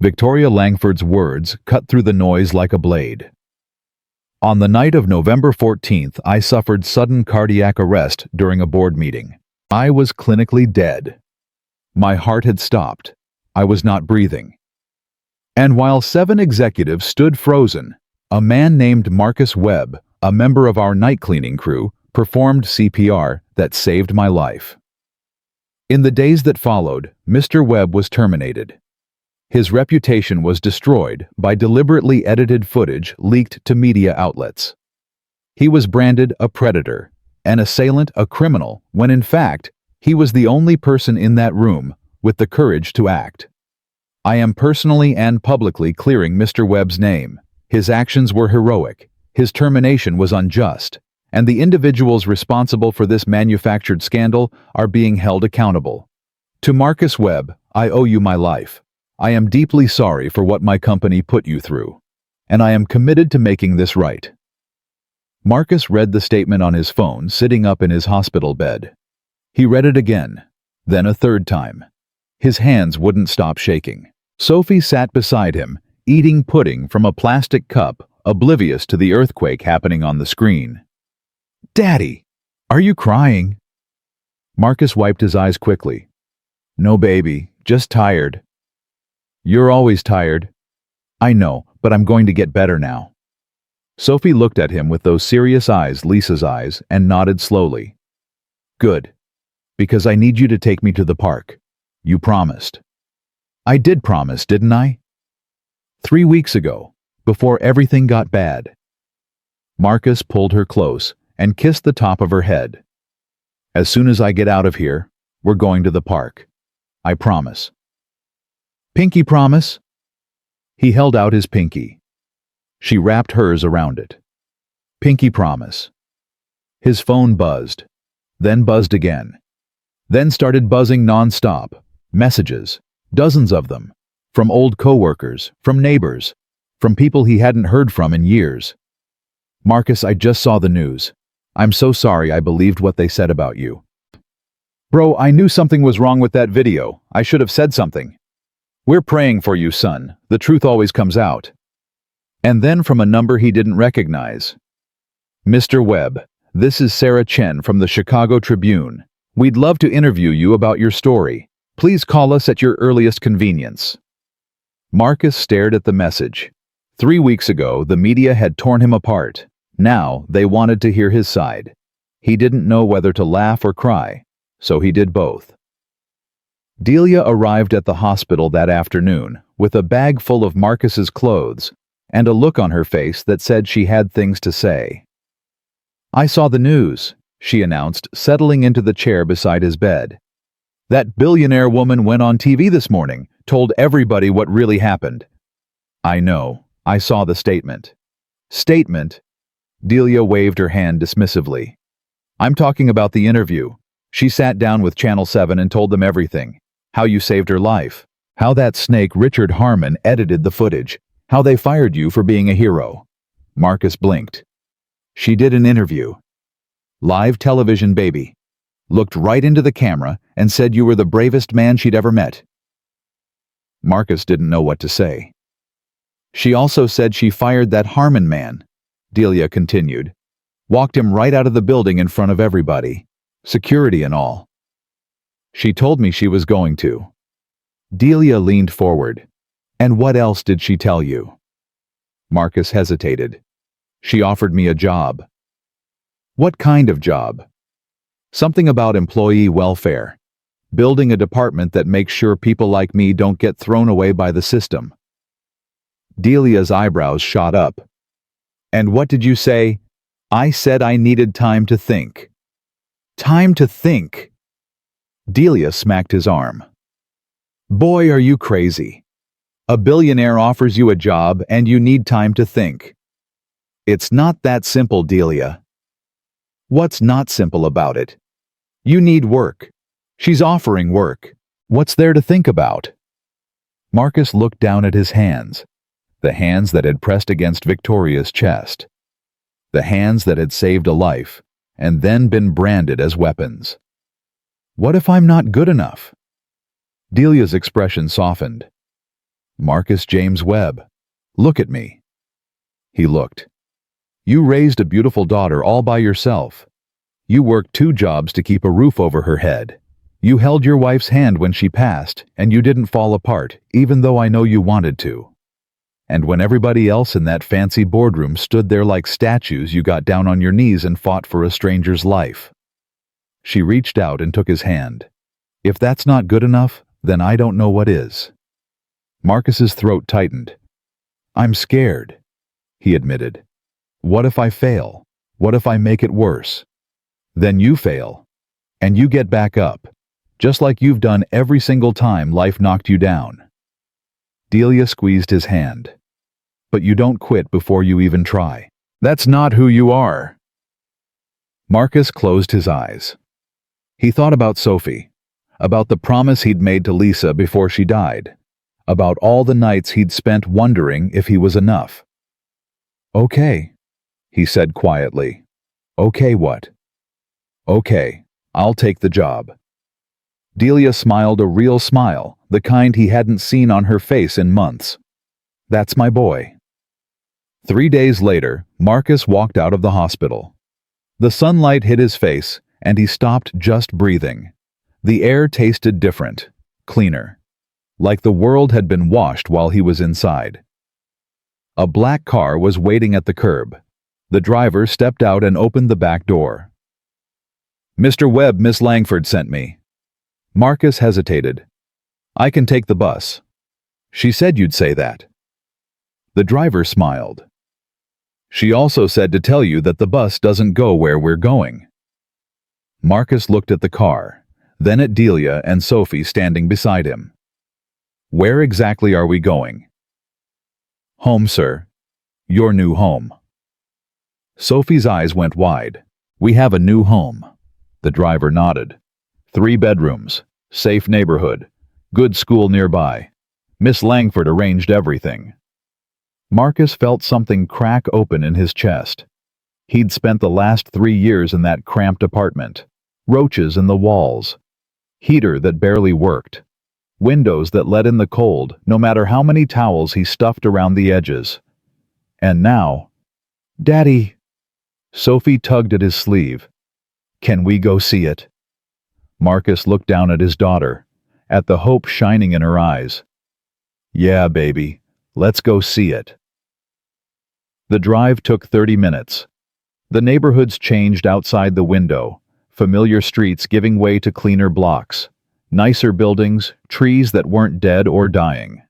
Victoria Langford's words cut through the noise like a blade. On the night of November 14th, I suffered sudden cardiac arrest during a board meeting. I was clinically dead. My heart had stopped. I was not breathing. And while 7 executives stood frozen, a man named Marcus Webb, a member of our night cleaning crew, performed CPR that saved my life. In the days that followed, Mr. Webb was terminated. His reputation was destroyed by deliberately edited footage leaked to media outlets. He was branded a predator, an assailant, a criminal, when in fact, he was the only person in that room with the courage to act. I am personally and publicly clearing Mr. Webb's name. His actions were heroic, his termination was unjust, and the individuals responsible for this manufactured scandal are being held accountable. To Marcus Webb, I owe you my life. I am deeply sorry for what my company put you through, and I am committed to making this right. Marcus read the statement on his phone, sitting up in his hospital bed. He read it again, then a third time. His hands wouldn't stop shaking. Sophie sat beside him, eating pudding from a plastic cup, oblivious to the earthquake happening on the screen. Daddy, are you crying? Marcus wiped his eyes quickly. No, baby, just tired. You're always tired. I know, but I'm going to get better now. Sophie looked at him with those serious eyes, Lisa's eyes, and nodded slowly. Good. Because I need you to take me to the park. You promised. I did promise, didn't I? 3 weeks ago, before everything got bad. Marcus pulled her close and kissed the top of her head. As soon as I get out of here, we're going to the park. I promise. Pinky promise? He held out his pinky. She wrapped hers around it. Pinky promise. His phone buzzed, then buzzed again, then started buzzing non-stop. Messages, dozens of them, from old coworkers, from neighbors, from people he hadn't heard from in years. "Marcus, I just saw the news. I'm so sorry I believed what they said about you. Bro, I knew something was wrong with that video. I should have said something. We're praying for you, son. The truth always comes out." And then from a number he didn't recognize. "Mr. Webb, this is Sarah Chen from the Chicago Tribune. We'd love to interview you about your story. Please call us at your earliest convenience." Marcus stared at the message. 3 weeks ago, the media had torn him apart. Now, they wanted to hear his side. He didn't know whether to laugh or cry, so he did both. Delia arrived at the hospital that afternoon with a bag full of Marcus's clothes and a look on her face that said she had things to say. "I saw the news," she announced, settling into the chair beside his bed. "That billionaire woman went on TV this morning, told everybody what really happened." "I know. I saw the statement." "Statement?" Delia waved her hand dismissively. "I'm talking about the interview. She sat down with Channel 7 and told them everything. How you saved her life. How that snake Richard Harmon edited the footage. How they fired you for being a hero." Marcus blinked. "She did an interview. Live television, baby. Looked right into the camera and said you were the bravest man she'd ever met." Marcus didn't know what to say. "She also said she fired that Harmon man," Delia continued. "Walked him right out of the building in front of everybody. Security and all. She told me she was going to." Delia leaned forward. "And what else did she tell you?" Marcus hesitated. "She offered me a job." "What kind of job?" "Something about employee welfare. Building a department that makes sure people like me don't get thrown away by the system." Delia's eyebrows shot up. "And what did you say?" "I said I needed time to think." "Time to think?" Delia smacked his arm. "Boy, are you crazy. A billionaire offers you a job and you need time to think. It's not that simple, Delia." "What's not simple about it?" "You need work. She's offering work. What's there to think about?" Marcus looked down at his hands, the hands that had pressed against Victoria's chest, the hands that had saved a life and then been branded as weapons. "What if I'm not good enough?" Delia's expression softened. "Marcus James Webb, look at me." He looked. "You raised a beautiful daughter all by yourself. You worked 2 jobs to keep a roof over her head. You held your wife's hand when she passed, and you didn't fall apart, even though I know you wanted to. And when everybody else in that fancy boardroom stood there like statues, you got down on your knees and fought for a stranger's life." She reached out and took his hand. "If that's not good enough, then I don't know what is." Marcus's throat tightened. "I'm scared," he admitted. "What if I fail? What if I make it worse? Then you fail, and you get back up, just like you've done every single time life knocked you down." Delia squeezed his hand. "But you don't quit before you even try. That's not who you are." Marcus closed his eyes. He thought about Sophie, about the promise he'd made to Lisa before she died, about all the nights he'd spent wondering if he was enough. "Okay," he said quietly. "Okay, what?" "Okay, I'll take the job." Delia smiled a real smile, the kind he hadn't seen on her face in months. "That's my boy." 3 days later, Marcus walked out of the hospital. The sunlight hit his face, and he stopped just breathing. The air tasted different, cleaner, like the world had been washed while he was inside. A black car was waiting at the curb. The driver stepped out and opened the back door. "Mr. Webb, Miss Langford sent me." Marcus hesitated. "I can take the bus." "She said you'd say that." The driver smiled. "She also said to tell you that the bus doesn't go where we're going." Marcus looked at the car, then at Delia and Sophie standing beside him. "Where exactly are we going?" "Home, sir. Your new home." Sophie's eyes went wide. We have a new home. The driver nodded. 3 bedrooms, safe neighborhood, good school nearby. Miss Langford arranged everything. Marcus felt something crack open in his chest. He'd spent the last 3 years in that cramped apartment. Roaches in the walls. Heater that barely worked. Windows that let in the cold, no matter how many towels he stuffed around the edges. And now, "Daddy!" Sophie tugged at his sleeve. "Can we go see it?" Marcus looked down at his daughter, at the hope shining in her eyes. "Yeah, baby, let's go see it." The drive took 30 minutes. The neighborhoods changed outside the window, familiar streets giving way to cleaner blocks, nicer buildings, trees that weren't dead or dying.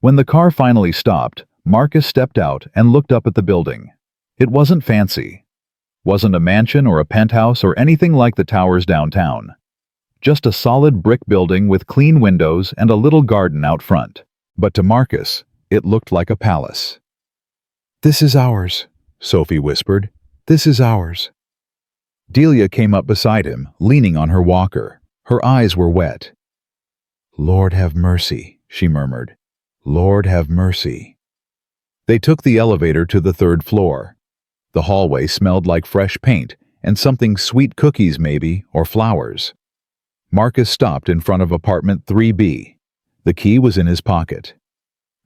When the car finally stopped, Marcus stepped out and looked up at the building. It wasn't fancy. Wasn't a mansion or a penthouse or anything like the towers downtown. Just a solid brick building with clean windows and a little garden out front. But to Marcus, it looked like a palace. "This is ours," Sophie whispered. "This is ours." Delia came up beside him, leaning on her walker. Her eyes were wet. "Lord have mercy," she murmured. "Lord have mercy." They took the elevator to the 3rd floor. The hallway smelled like fresh paint and something sweet, cookies maybe, or flowers. Marcus stopped in front of apartment 3B. The key was in his pocket.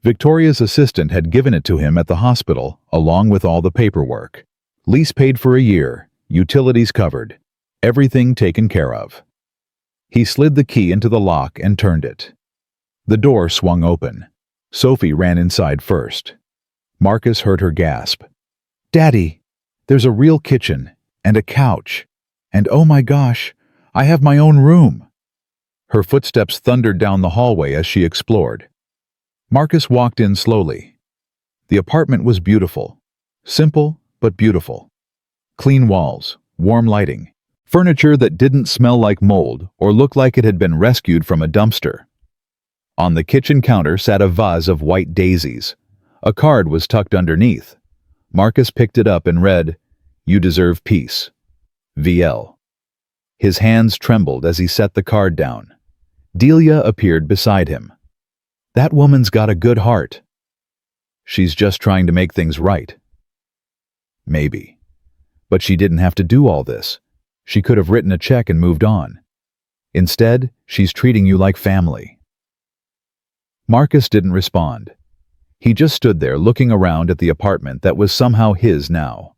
Victoria's assistant had given it to him at the hospital, along with all the paperwork. Lease paid for a year, utilities covered, everything taken care of. He slid the key into the lock and turned it. The door swung open. Sophie ran inside first. Marcus heard her gasp. "Daddy, there's a real kitchen, and a couch, and oh my gosh, I have my own room." Her footsteps thundered down the hallway as she explored. Marcus walked in slowly. The apartment was beautiful. Simple, but beautiful. Clean walls, warm lighting, furniture that didn't smell like mold or look like it had been rescued from a dumpster. On the kitchen counter sat a vase of white daisies. A card was tucked underneath. Marcus picked it up and read, "You deserve peace. VL." His hands trembled as he set the card down. Delia appeared beside him. "That woman's got a good heart." "She's just trying to make things right." Maybe. But she didn't have to do all this. She could have written a check and moved on. Instead, she's treating you like family. Marcus didn't respond. He just stood there looking around at the apartment that was somehow his now.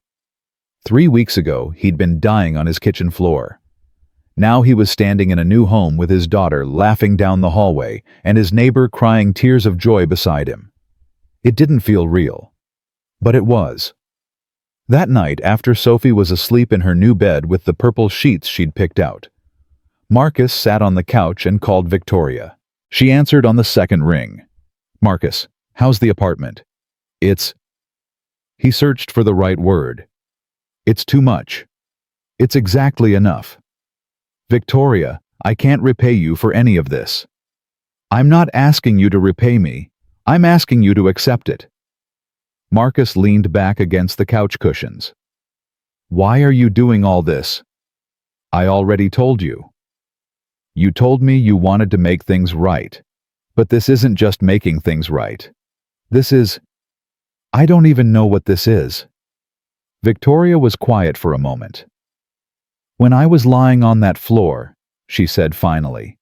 3 weeks ago, he'd been dying on his kitchen floor. Now he was standing in a new home with his daughter laughing down the hallway and his neighbor crying tears of joy beside him. It didn't feel real. But it was. That night, after Sophie was asleep in her new bed with the purple sheets she'd picked out, Marcus sat on the couch and called Victoria. She answered on the 2nd ring. "Marcus, how's the apartment?" "It's..." He searched for the right word. "It's too much. It's exactly enough. Victoria, I can't repay you for any of this. I'm not asking you to repay me. I'm asking you to accept it." Marcus leaned back against the couch cushions. "Why are you doing all this?" "I already told you. You told me you wanted to make things right. But this isn't just making things right. This is... I don't even know what this is." Victoria was quiet for a moment. "When I was lying on that floor," she said finally,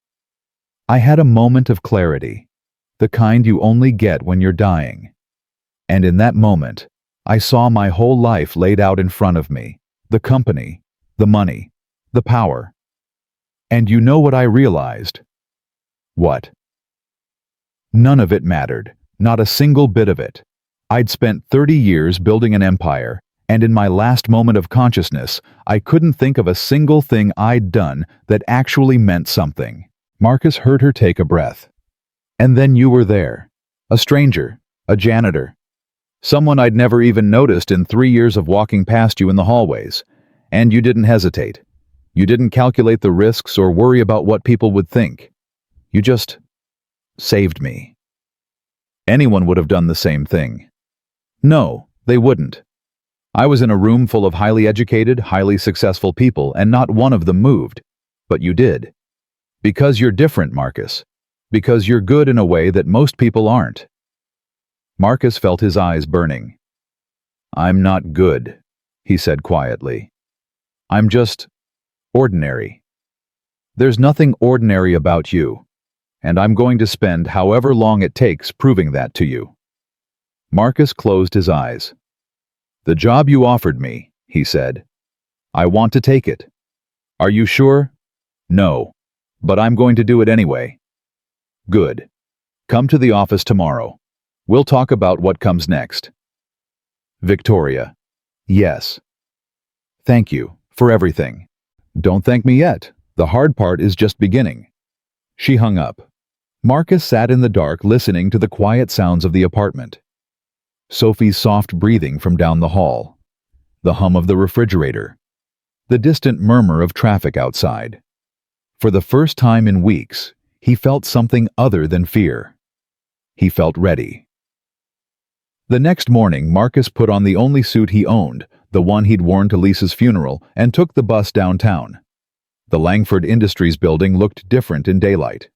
"I had a moment of clarity, the kind you only get when you're dying. And in that moment, I saw my whole life laid out in front of me, the company, the money, the power. And you know what I realized?" "What?" "None of it mattered, not a single bit of it. I'd spent 30 years building an empire, and in my last moment of consciousness, I couldn't think of a single thing I'd done that actually meant something." Marcus heard her take a breath. "And then you were there. A stranger, a janitor. Someone I'd never even noticed in 3 years of walking past you in the hallways. And you didn't hesitate. You didn't calculate the risks or worry about what people would think. You just saved me. Anyone would have done the same thing. No, they wouldn't. I was in a room full of highly educated, highly successful people, and not one of them moved. But you did. Because you're different, Marcus. Because you're good in a way that most people aren't. Marcus felt his eyes burning. I'm not good, he said quietly. I'm just ordinary. There's nothing ordinary about you, and I'm going to spend however long it takes proving that to you. Marcus closed his eyes. The job you offered me, he said. I want to take it. Are you sure? No, but I'm going to do it anyway. Good. Come to the office tomorrow. We'll talk about what comes next. Victoria. Yes. Thank you for everything. Don't thank me yet. The hard part is just beginning. She hung up. Marcus sat in the dark listening to the quiet sounds of the apartment. Sophie's soft breathing from down the hall. The hum of the refrigerator. The distant murmur of traffic outside. For the first time in weeks, he felt something other than fear. He felt ready. The next morning, Marcus put on the only suit he owned, the one he'd worn to Lisa's funeral, and took the bus downtown. The Langford Industries building looked different in daylight.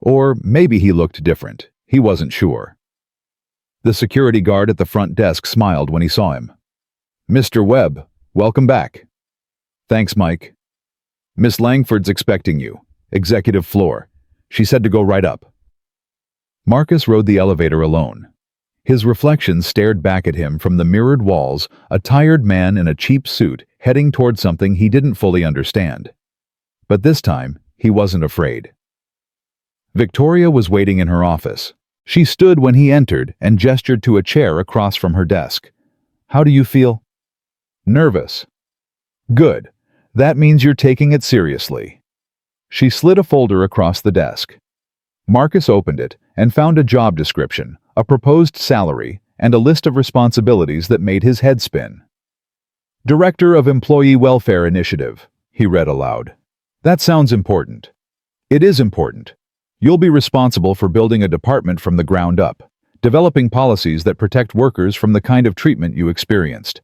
Or maybe he looked different. He wasn't sure. The security guard at the front desk smiled when he saw him. Mr. Webb, welcome back. Thanks, Mike. Miss Langford's expecting you. Executive floor. She said to go right up. Marcus rode the elevator alone. His reflection stared back at him from the mirrored walls, a tired man in a cheap suit heading toward something he didn't fully understand. But this time, he wasn't afraid. Victoria was waiting in her office. She stood when he entered and gestured to a chair across from her desk. How do you feel? Nervous. Good. That means you're taking it seriously. She slid a folder across the desk. Marcus opened it and found a job description, a proposed salary, and a list of responsibilities that made his head spin. Director of Employee Welfare Initiative, he read aloud. That sounds important. It is important. You'll be responsible for building a department from the ground up, developing policies that protect workers from the kind of treatment you experienced,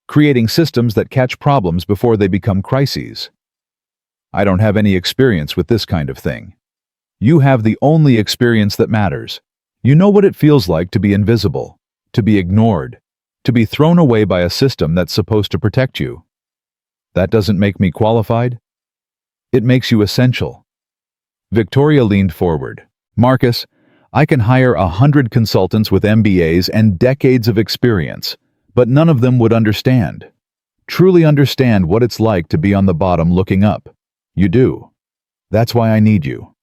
creating systems that catch problems before they become crises. I don't have any experience with this kind of thing. You have the only experience that matters. You know what it feels like to be invisible, to be ignored, to be thrown away by a system that's supposed to protect you. That doesn't make me qualified. It makes you essential. Victoria leaned forward. Marcus, I can hire 100 consultants with MBAs and decades of experience, but none of them would understand. Truly understand what it's like to be on the bottom looking up. You do. That's why I need you.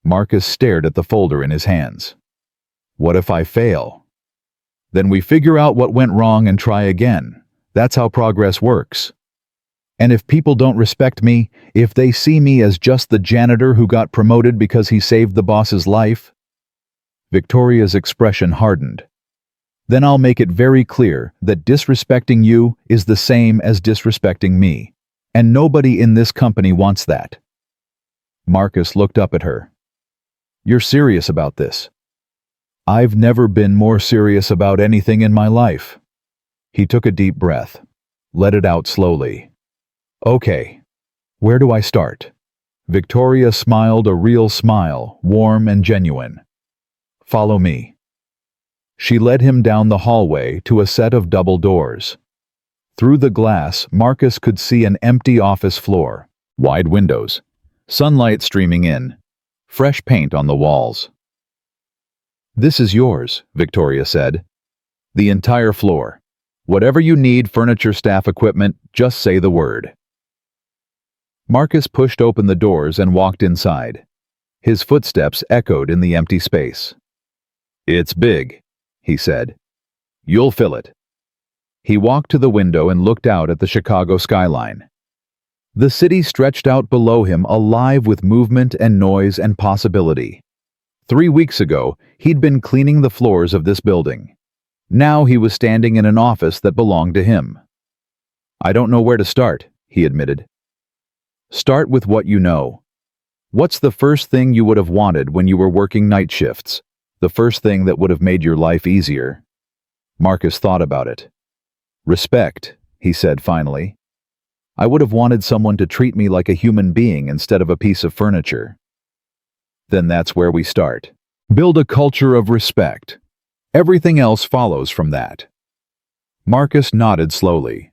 Marcus stared at the folder in his hands. What if I fail? Then we figure out what went wrong and try again. That's how progress works. And if people don't respect me, if they see me as just the janitor who got promoted because he saved the boss's life? Victoria's expression hardened. Then I'll make it very clear that disrespecting you is the same as disrespecting me, and nobody in this company wants that. Marcus looked up at her. You're serious about this? I've never been more serious about anything in my life. He took a deep breath, let it out slowly. Okay, where do I start? Victoria smiled a real smile, warm and genuine. Follow me. She led him down the hallway to a set of double doors. Through the glass, Marcus could see an empty office floor, wide windows, sunlight streaming in, fresh paint on the walls. This is yours, Victoria said. The entire floor. Whatever you need, furniture, staff, equipment, just say the word. Marcus pushed open the doors and walked inside. His footsteps echoed in the empty space. It's big, he said. You'll fill it. He walked to the window and looked out at the Chicago skyline. The city stretched out below him, alive with movement and noise and possibility. 3 weeks ago, he'd been cleaning the floors of this building. Now he was standing in an office that belonged to him. I don't know where to start, he admitted. Start with what you know. What's the first thing you would have wanted when you were working night shifts? The first thing that would have made your life easier? Marcus thought about it. Respect, he said finally. I would have wanted someone to treat me like a human being instead of a piece of furniture. Then that's where we start. Build a culture of respect. Everything else follows from that. Marcus nodded slowly.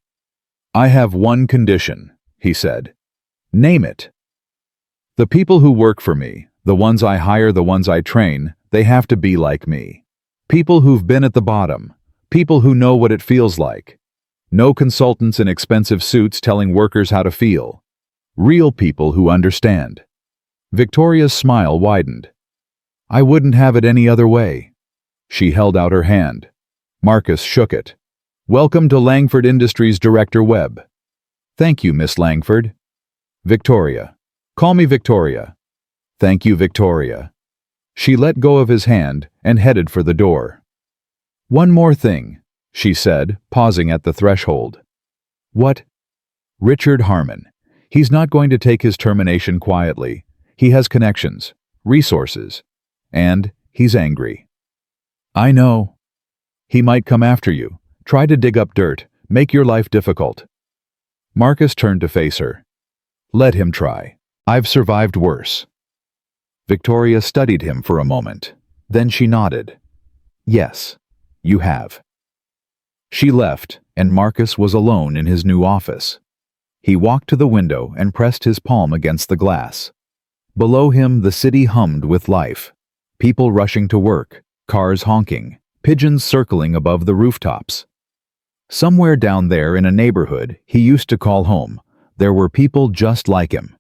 I have one condition, he said. Name it. The people who work for me, the ones I hire, the ones I train, they have to be like me. People who've been at the bottom. People who know what it feels like. No consultants in expensive suits telling workers how to feel. Real people who understand. Victoria's smile widened. I wouldn't have it any other way. She held out her hand. Marcus shook it. Welcome to Langford Industries, Director Webb. Thank you, Miss Langford. Victoria. Call me Victoria. Thank you, Victoria. She let go of his hand and headed for the door. One more thing, she said, pausing at the threshold. What? Richard Harmon. He's not going to take his termination quietly. He has connections, resources, and he's angry. I know. He might come after you, try to dig up dirt, make your life difficult. Marcus turned to face her. Let him try. I've survived worse. Victoria studied him for a moment. Then she nodded. Yes, you have. She left, and Marcus was alone in his new office. He walked to the window and pressed his palm against the glass. Below him, the city hummed with life. People rushing to work, cars honking, pigeons circling above the rooftops. Somewhere down there in a neighborhood he used to call home, there were people just like him.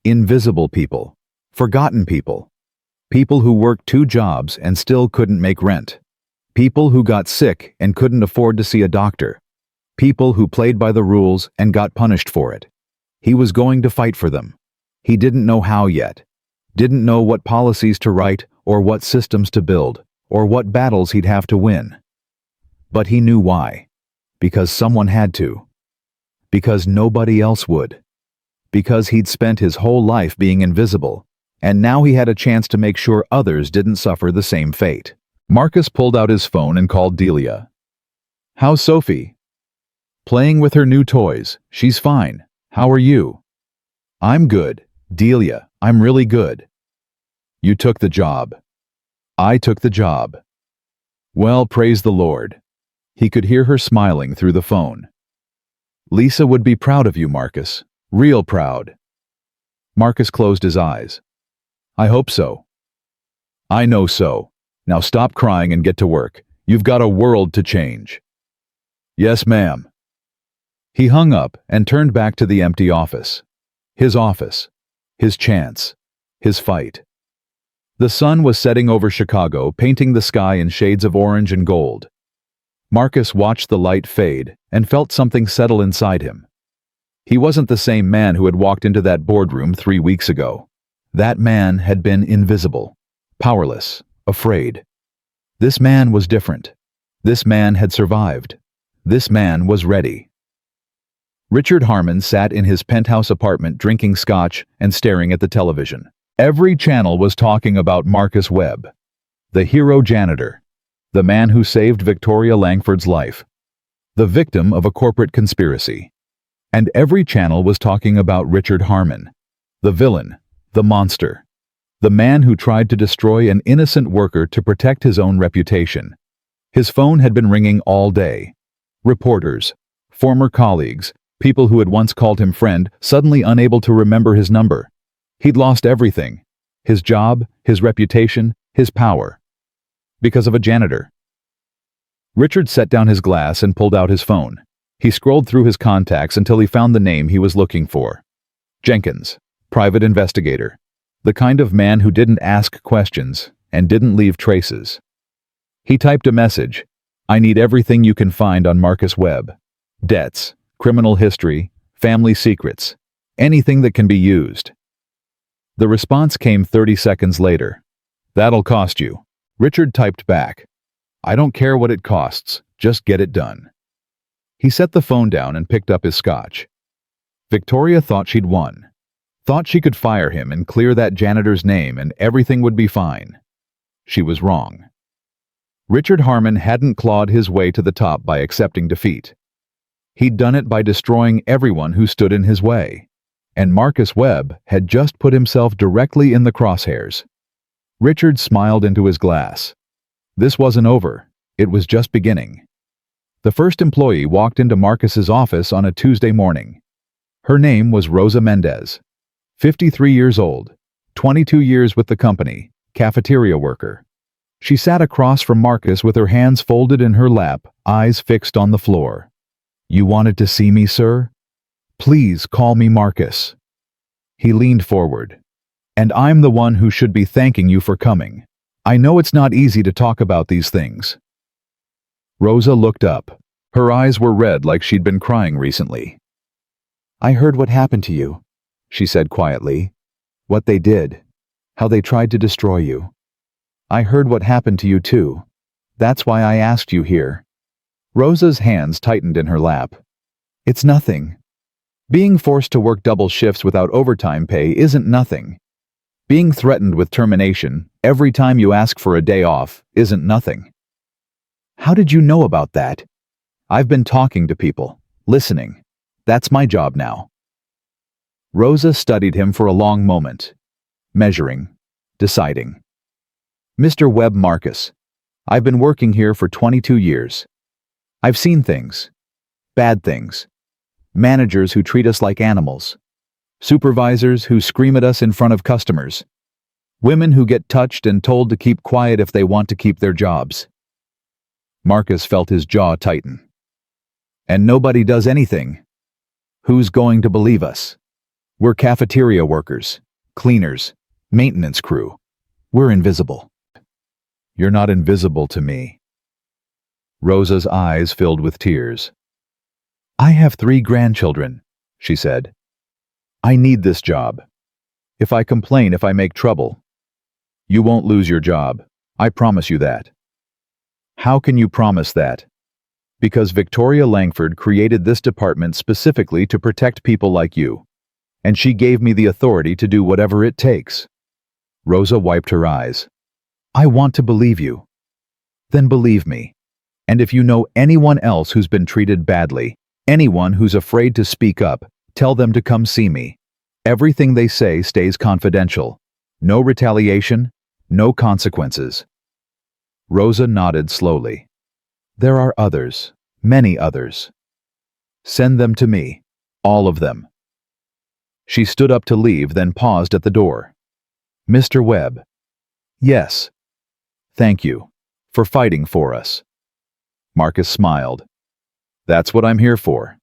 Invisible people, forgotten people. People who worked 2 jobs and still couldn't make rent. People who got sick and couldn't afford to see a doctor. People who played by the rules and got punished for it. He was going to fight for them. He didn't know how yet. Didn't know what policies to write or what systems to build or what battles he'd have to win. But he knew why. Because someone had to. Because nobody else would. Because he'd spent his whole life being invisible, and now he had a chance to make sure others didn't suffer the same fate. Marcus pulled out his phone and called Delia. How's Sophie? Playing with her new toys. She's fine. How are you? I'm good. Delia, I'm really good. You took the job. I took the job. Well, praise the Lord. He could hear her smiling through the phone. Lisa would be proud of you, Marcus. Real proud. Marcus closed his eyes. I hope so. I know so. Now stop crying and get to work. You've got a world to change. Yes, ma'am. He hung up and turned back to the empty office. His office. His chance. His fight. The sun was setting over Chicago, painting the sky in shades of orange and gold. Marcus watched the light fade and felt something settle inside him. He wasn't the same man who had walked into that boardroom 3 weeks ago. That man had been invisible, powerless, afraid. This man was different. This man had survived. This man was ready. Richard Harmon sat in his penthouse apartment drinking scotch and staring at the television. Every channel was talking about Marcus Webb, the hero janitor, the man who saved Victoria Langford's life, the victim of a corporate conspiracy. And every channel was talking about Richard Harmon, the villain, the monster, the man who tried to destroy an innocent worker to protect his own reputation. His phone had been ringing all day. Reporters, former colleagues, people who had once called him friend, suddenly unable to remember his number. He'd lost everything. His job, his reputation, his power. Because of a janitor. Richard set down his glass and pulled out his phone. He scrolled through his contacts until he found the name he was looking for. Jenkins, private investigator. The kind of man who didn't ask questions and didn't leave traces. He typed a message. I need everything you can find on Marcus Webb. Debts, criminal history, family secrets. Anything that can be used. The response came 30 seconds later. That'll cost you. Richard typed back. I don't care what it costs, just get it done. He set the phone down and picked up his scotch. Victoria thought she'd won. Thought she could fire him and clear that janitor's name and everything would be fine. She was wrong. Richard Harmon hadn't clawed his way to the top by accepting defeat. He'd done it by destroying everyone who stood in his way. And Marcus Webb had just put himself directly in the crosshairs. Richard smiled into his glass. This wasn't over. It was just beginning. The first employee walked into Marcus's office on a Tuesday morning. Her name was Rosa Mendez. 53 years old, 22 years with the company, cafeteria worker. She sat across from Marcus with her hands folded in her lap, eyes fixed on the floor. "You wanted to see me, sir? Please call me Marcus." He leaned forward. "And I'm the one who should be thanking you for coming. I know it's not easy to talk about these things." Rosa looked up. Her eyes were red like she'd been crying recently. "I heard what happened to you," she said quietly. "What they did. How they tried to destroy you. I heard what happened to you too. That's why I asked you here." Rosa's hands tightened in her lap. "It's nothing. Being forced to work double shifts without overtime pay isn't nothing. Being threatened with termination every time you ask for a day off isn't nothing." "How did you know about that?" "I've been talking to people, listening. That's my job now." Rosa studied him for a long moment, measuring, deciding. "Mr. Webb Marcus, I've been working here for 22 years. I've seen things, bad things, managers who treat us like animals, supervisors who scream at us in front of customers, women who get touched and told to keep quiet if they want to keep their jobs." Marcus felt his jaw tighten. "And nobody does anything. Who's going to believe us? We're cafeteria workers, cleaners, maintenance crew. We're invisible." "You're not invisible to me." Rosa's eyes filled with tears. "I have 3 grandchildren," she said. "I need this job. If I complain, if I make trouble, you won't lose your job. I promise you that." "How can you promise that?" "Because Victoria Langford created this department specifically to protect people like you, and she gave me the authority to do whatever it takes." Rosa wiped her eyes. "I want to believe you." "Then believe me. And if you know anyone else who's been treated badly, anyone who's afraid to speak up, tell them to come see me. Everything they say stays confidential. No retaliation, no consequences." Rosa nodded slowly. "There are others, many others. Send them to me, all of them." She stood up to leave, then paused at the door. "Mr. Webb." "Yes." "Thank you for fighting for us." Marcus smiled. "That's what I'm here for."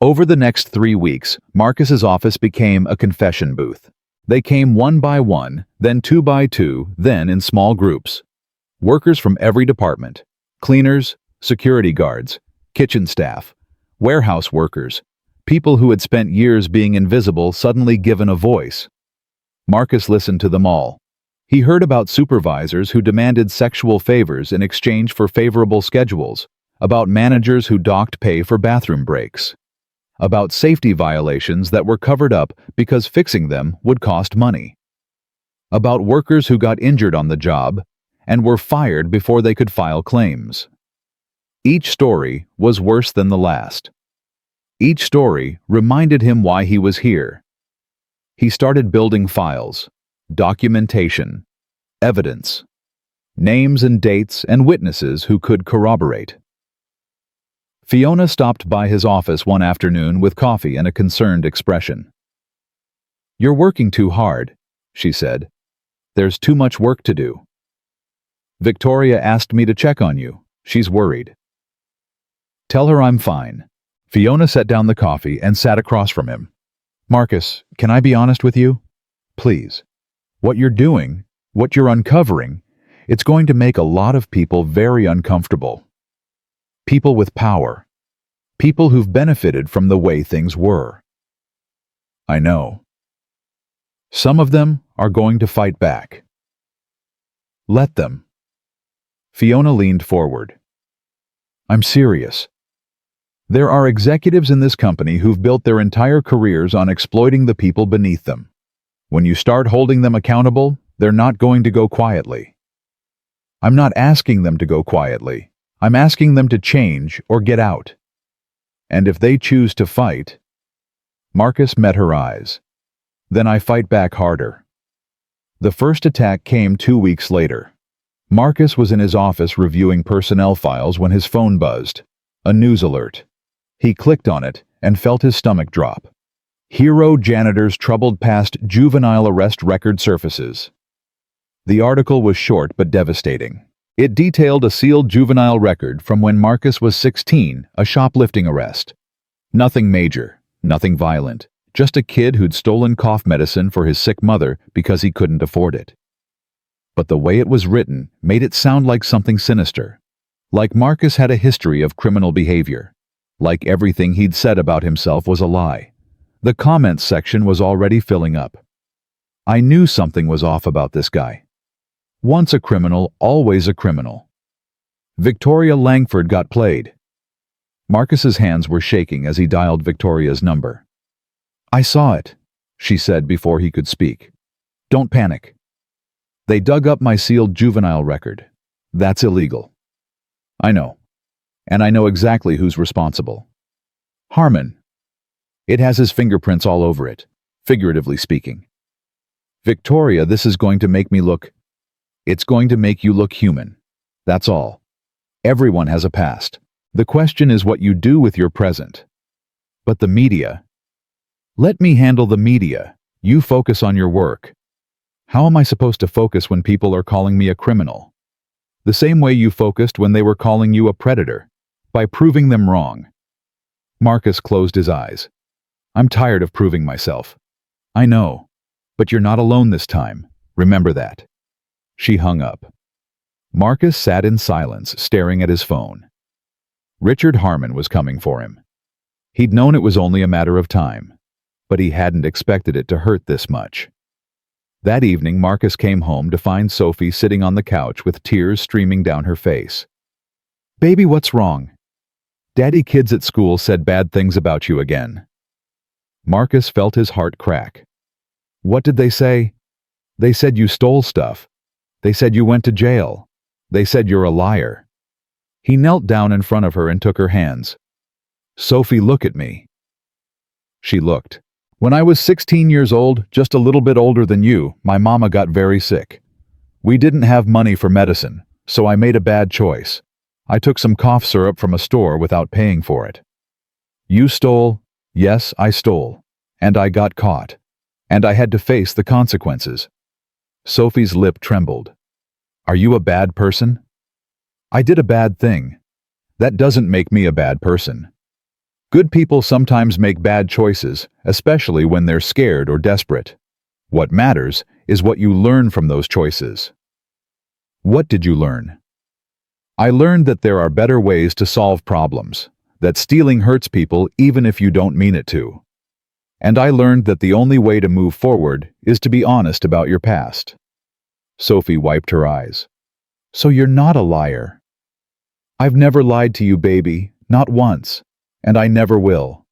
Over the next 3 weeks, Marcus's office became a confession booth. They came one by one, then 2 by 2, then in small groups. Workers from every department: cleaners, security guards, kitchen staff, warehouse workers, people who had spent years being invisible suddenly given a voice. Marcus listened to them all. He heard about supervisors who demanded sexual favors in exchange for favorable schedules, about managers who docked pay for bathroom breaks, about safety violations that were covered up because fixing them would cost money, about workers who got injured on the job and were fired before they could file claims. Each story was worse than the last. Each story reminded him why he was here. He started building files, documentation, evidence, names and dates and witnesses who could corroborate. Fiona stopped by his office one afternoon with coffee and a concerned expression. "You're working too hard," she said. "There's too much work to do." "Victoria asked me to check on you. She's worried." "Tell her I'm fine." Fiona set down the coffee and sat across from him. "Marcus, can I be honest with you? Please. What you're doing, what you're uncovering, it's going to make a lot of people very uncomfortable. People with power. People who've benefited from the way things were." "I know. Some of them are going to fight back." "Let them." Fiona leaned forward. "I'm serious. There are executives in this company who've built their entire careers on exploiting the people beneath them. When you start holding them accountable, they're not going to go quietly. I'm not asking them to go quietly. I'm asking them to change or get out. And if they choose to fight... Marcus met her eyes. Then I fight back harder. The first attack came 2 weeks later. Marcus was in his office reviewing personnel files when his phone buzzed. A news alert. He clicked on it and felt his stomach drop. Hero janitors troubled past juvenile arrest record surfaces. The article was short but devastating. It detailed a sealed juvenile record from when Marcus was 16, a shoplifting arrest. Nothing major, nothing violent, just a kid who'd stolen cough medicine for his sick mother because he couldn't afford it. But the way it was written made it sound like something sinister. Like Marcus had a history of criminal behavior. Like everything he'd said about himself was a lie. The comments section was already filling up. I knew something was off about this guy. Once a criminal, always a criminal. Victoria Langford got played. Marcus's hands were shaking as he dialed Victoria's number. "I saw it," she said before he could speak. "Don't panic. They dug up my sealed juvenile record. That's illegal." "I know. And I know exactly who's responsible. Harmon. It has his fingerprints all over it, figuratively speaking. Victoria, this is going to make me look... It's going to make you look human. That's all. Everyone has a past. The question is what you do with your present. But the media... Let me handle the media. You focus on your work. How am I supposed to focus when people are calling me a criminal? The same way you focused when they were calling you a predator, by proving them wrong." Marcus closed his eyes. "I'm tired of proving myself. I know. But you're not alone this time. Remember that." She hung up. Marcus sat in silence, staring at his phone. Richard Harmon was coming for him. He'd known it was only a matter of time, but he hadn't expected it to hurt this much. That evening, Marcus came home to find Sophie sitting on the couch with tears streaming down her face. "Baby, what's wrong? Daddy, kids at school said bad things about you again." Marcus felt his heart crack. "What did they say?" "They said you stole stuff. They said you went to jail. They said you're a liar." He knelt down in front of her and took her hands. "Sophie, look at me." She looked. "When I was 16 years old, just a little bit older than you, my mama got very sick. We didn't have money for medicine, so I made a bad choice. I took some cough syrup from a store without paying for it. You stole. Yes, I stole. And I got caught. And I had to face the consequences." Sophie's lip trembled. "Are you a bad person?" "I did a bad thing. That doesn't make me a bad person. Good people sometimes make bad choices, especially when they're scared or desperate. What matters is what you learn from those choices." "What did you learn?" "I learned that there are better ways to solve problems, that stealing hurts people even if you don't mean it to. And I learned that the only way to move forward is to be honest about your past." Sophie wiped her eyes. "So you're not a liar." "I've never lied to you, baby, not once, and I never will."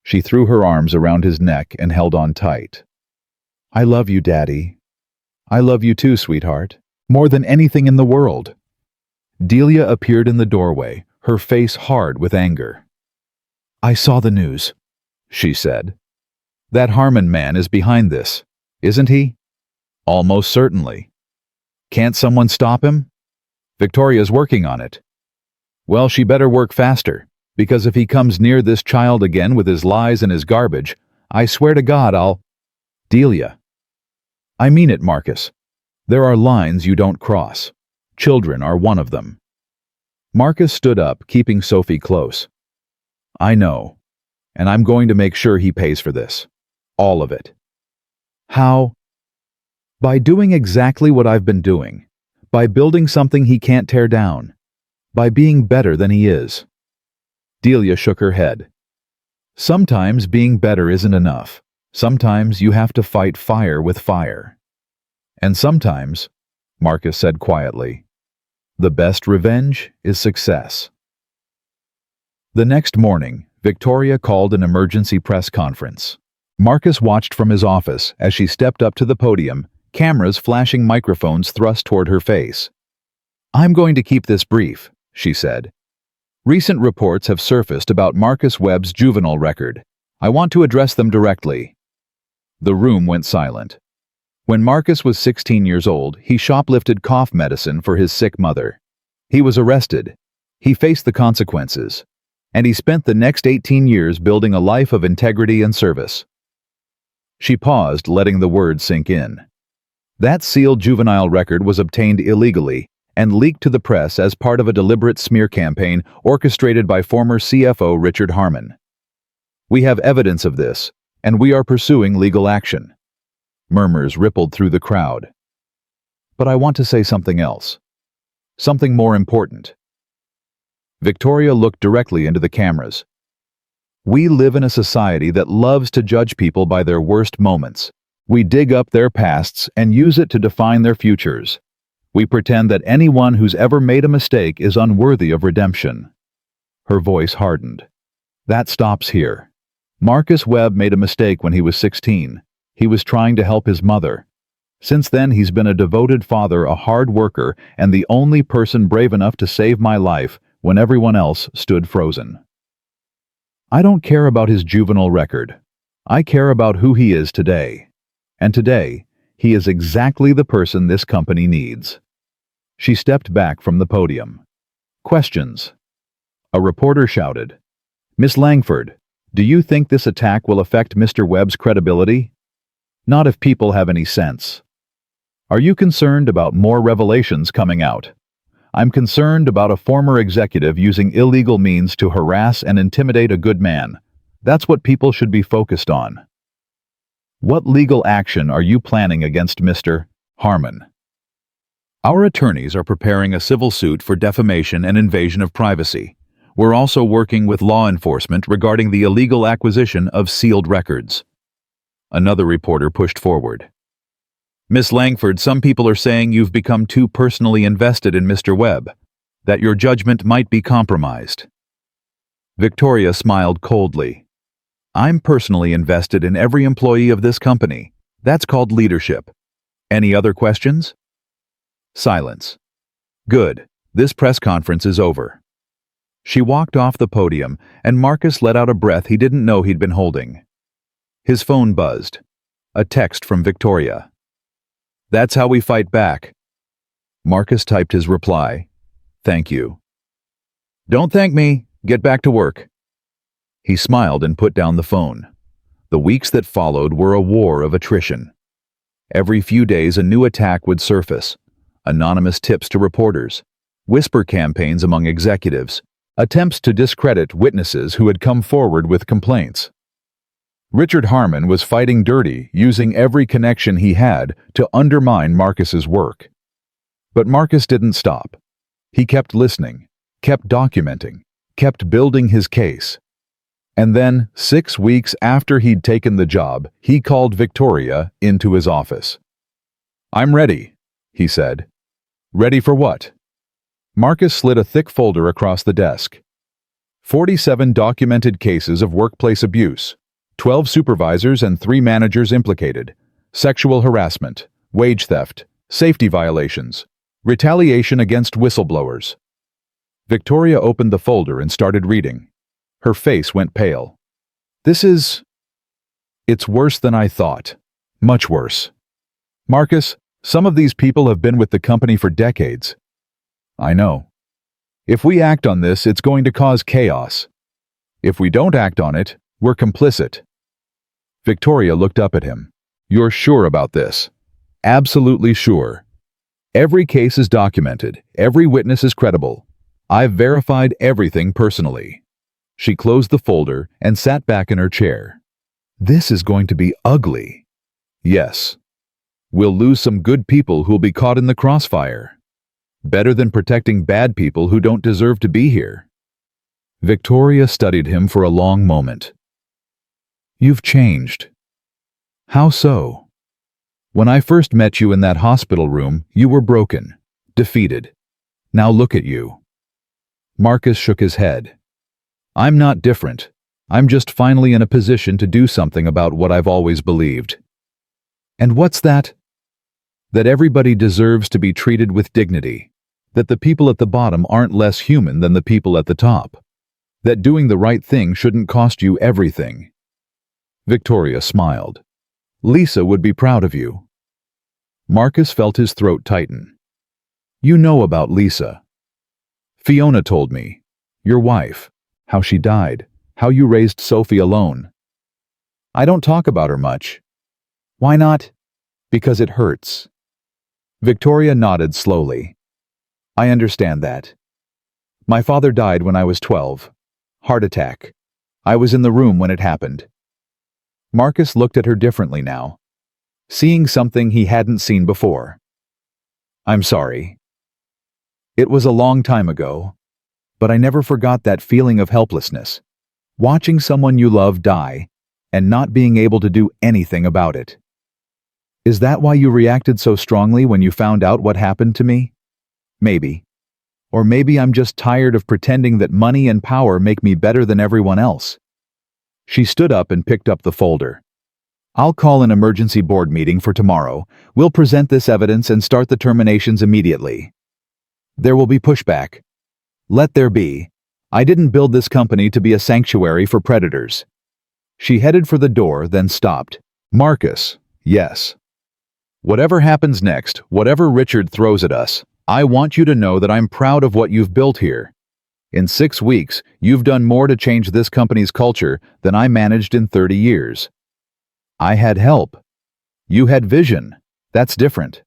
She threw her arms around his neck and held on tight. "I love you, Daddy. I love you too, sweetheart, more than anything in the world." Delia appeared in the doorway, her face hard with anger. "I saw the news," she said. "That Harmon man is behind this, isn't he?" "Almost certainly." "Can't someone stop him?" "Victoria's working on it." "Well, she better work faster, because if he comes near this child again with his lies and his garbage, I swear to God I'll—" "Delia." "I mean it, Marcus. There are lines you don't cross. Children are one of them." Marcus stood up, keeping Sophie close. "I know, and I'm going to make sure he pays for this. All of it." "How?" "By doing exactly what I've been doing. By building something he can't tear down. By being better than he is." Delia shook her head. "Sometimes being better isn't enough. Sometimes you have to fight fire with fire. And sometimes," Marcus said quietly, "the best revenge is success." The next morning, Victoria called an emergency press conference. Marcus watched from his office as she stepped up to the podium, cameras flashing microphones thrust toward her face. "I'm going to keep this brief," she said. Recent reports have surfaced about Marcus Webb's juvenile record. I want to address them directly." The room went silent. When Marcus was 16 years old, he shoplifted cough medicine for his sick mother. He was arrested. He faced the consequences. And he spent the next 18 years building a life of integrity and service. She paused, letting the words sink in. That sealed juvenile record was obtained illegally and leaked to the press as part of a deliberate smear campaign orchestrated by former CFO Richard Harmon. We have evidence of this, and we are pursuing legal action. Murmurs rippled through the crowd. But I want to say something else. Something more important. Victoria looked directly into the cameras. We live in a society that loves to judge people by their worst moments. We dig up their pasts and use it to define their futures. We pretend that anyone who's ever made a mistake is unworthy of redemption. Her voice hardened. That stops here. Marcus Webb made a mistake when he was 16. He was trying to help his mother. Since then, he's been a devoted father, a hard worker, and the only person brave enough to save my life when everyone else stood frozen. I don't care about his juvenile record. I care about who he is today. And today, he is exactly the person this company needs. She stepped back from the podium. Questions. A reporter shouted, "Miss Langford, do you think this attack will affect Mr. Webb's credibility?" "Not if people have any sense." "Are you concerned about more revelations coming out?" "I'm concerned about a former executive using illegal means to harass and intimidate a good man. That's what people should be focused on." "What legal action are you planning against Mr. Harmon?" "Our attorneys are preparing a civil suit for defamation and invasion of privacy. We're also working with law enforcement regarding the illegal acquisition of sealed records." Another reporter pushed forward. "Miss Langford, some people are saying you've become too personally invested in Mr. Webb, that your judgment might be compromised." Victoria smiled coldly. "I'm personally invested in every employee of this company. That's called leadership. Any other questions?" Silence. "Good. This press conference is over." She walked off the podium, and Marcus let out a breath he didn't know he'd been holding. His phone buzzed. A text from Victoria. "That's how we fight back." Marcus typed his reply. "Thank you." "Don't thank me. Get back to work." He smiled and put down the phone. The weeks that followed were a war of attrition. Every few days a new attack would surface. Anonymous tips to reporters, whisper campaigns among executives, attempts to discredit witnesses who had come forward with complaints. Richard Harmon was fighting dirty, using every connection he had to undermine Marcus's work. But Marcus didn't stop. He kept listening, kept documenting, kept building his case. And then, 6 weeks after he'd taken the job, he called Victoria into his office. "I'm ready," he said. "Ready for what?" Marcus slid a thick folder across the desk. 47 documented cases of workplace abuse, 12 supervisors and 3 managers implicated, sexual harassment, wage theft, safety violations, retaliation against whistleblowers. Victoria opened the folder and started reading. Her face went pale. It's worse than I thought. Much worse. Marcus, some of these people have been with the company for decades. I know. If we act on this, it's going to cause chaos. If we don't act on it, we're complicit. Victoria looked up at him. You're sure about this? Absolutely sure. Every case is documented. Every witness is credible. I've verified everything personally. She closed the folder and sat back in her chair. This is going to be ugly. Yes. We'll lose some good people who'll be caught in the crossfire. Better than protecting bad people who don't deserve to be here. Victoria studied him for a long moment. You've changed. How so? When I first met you in that hospital room, you were broken, defeated. Now look at you. Marcus shook his head. I'm not different. I'm just finally in a position to do something about what I've always believed. And what's that? That everybody deserves to be treated with dignity. That the people at the bottom aren't less human than the people at the top. That doing the right thing shouldn't cost you everything. Victoria smiled. Lisa would be proud of you. Marcus felt his throat tighten. You know about Lisa. Fiona told me. Your wife. How she died. How you raised Sophie alone. I don't talk about her much. Why not? Because it hurts. Victoria nodded slowly. I understand that. My father died when I was 12. Heart attack. I was in the room when it happened. Marcus looked at her differently now, seeing something he hadn't seen before. I'm sorry. It was a long time ago, but I never forgot that feeling of helplessness, watching someone you love die and not being able to do anything about it. Is that why you reacted so strongly when you found out what happened to me? Maybe. Or maybe I'm just tired of pretending that money and power make me better than everyone else. She stood up and picked up the folder. I'll call an emergency board meeting for tomorrow. We'll present this evidence and start the terminations immediately. There will be pushback. Let there be. I didn't build this company to be a sanctuary for predators. She headed for the door, then stopped. Marcus, yes. Whatever happens next, whatever Richard throws at us, I want you to know that I'm proud of what you've built here. In 6 weeks, you've done more to change this company's culture than I managed in 30 years. I had help. You had vision. That's different.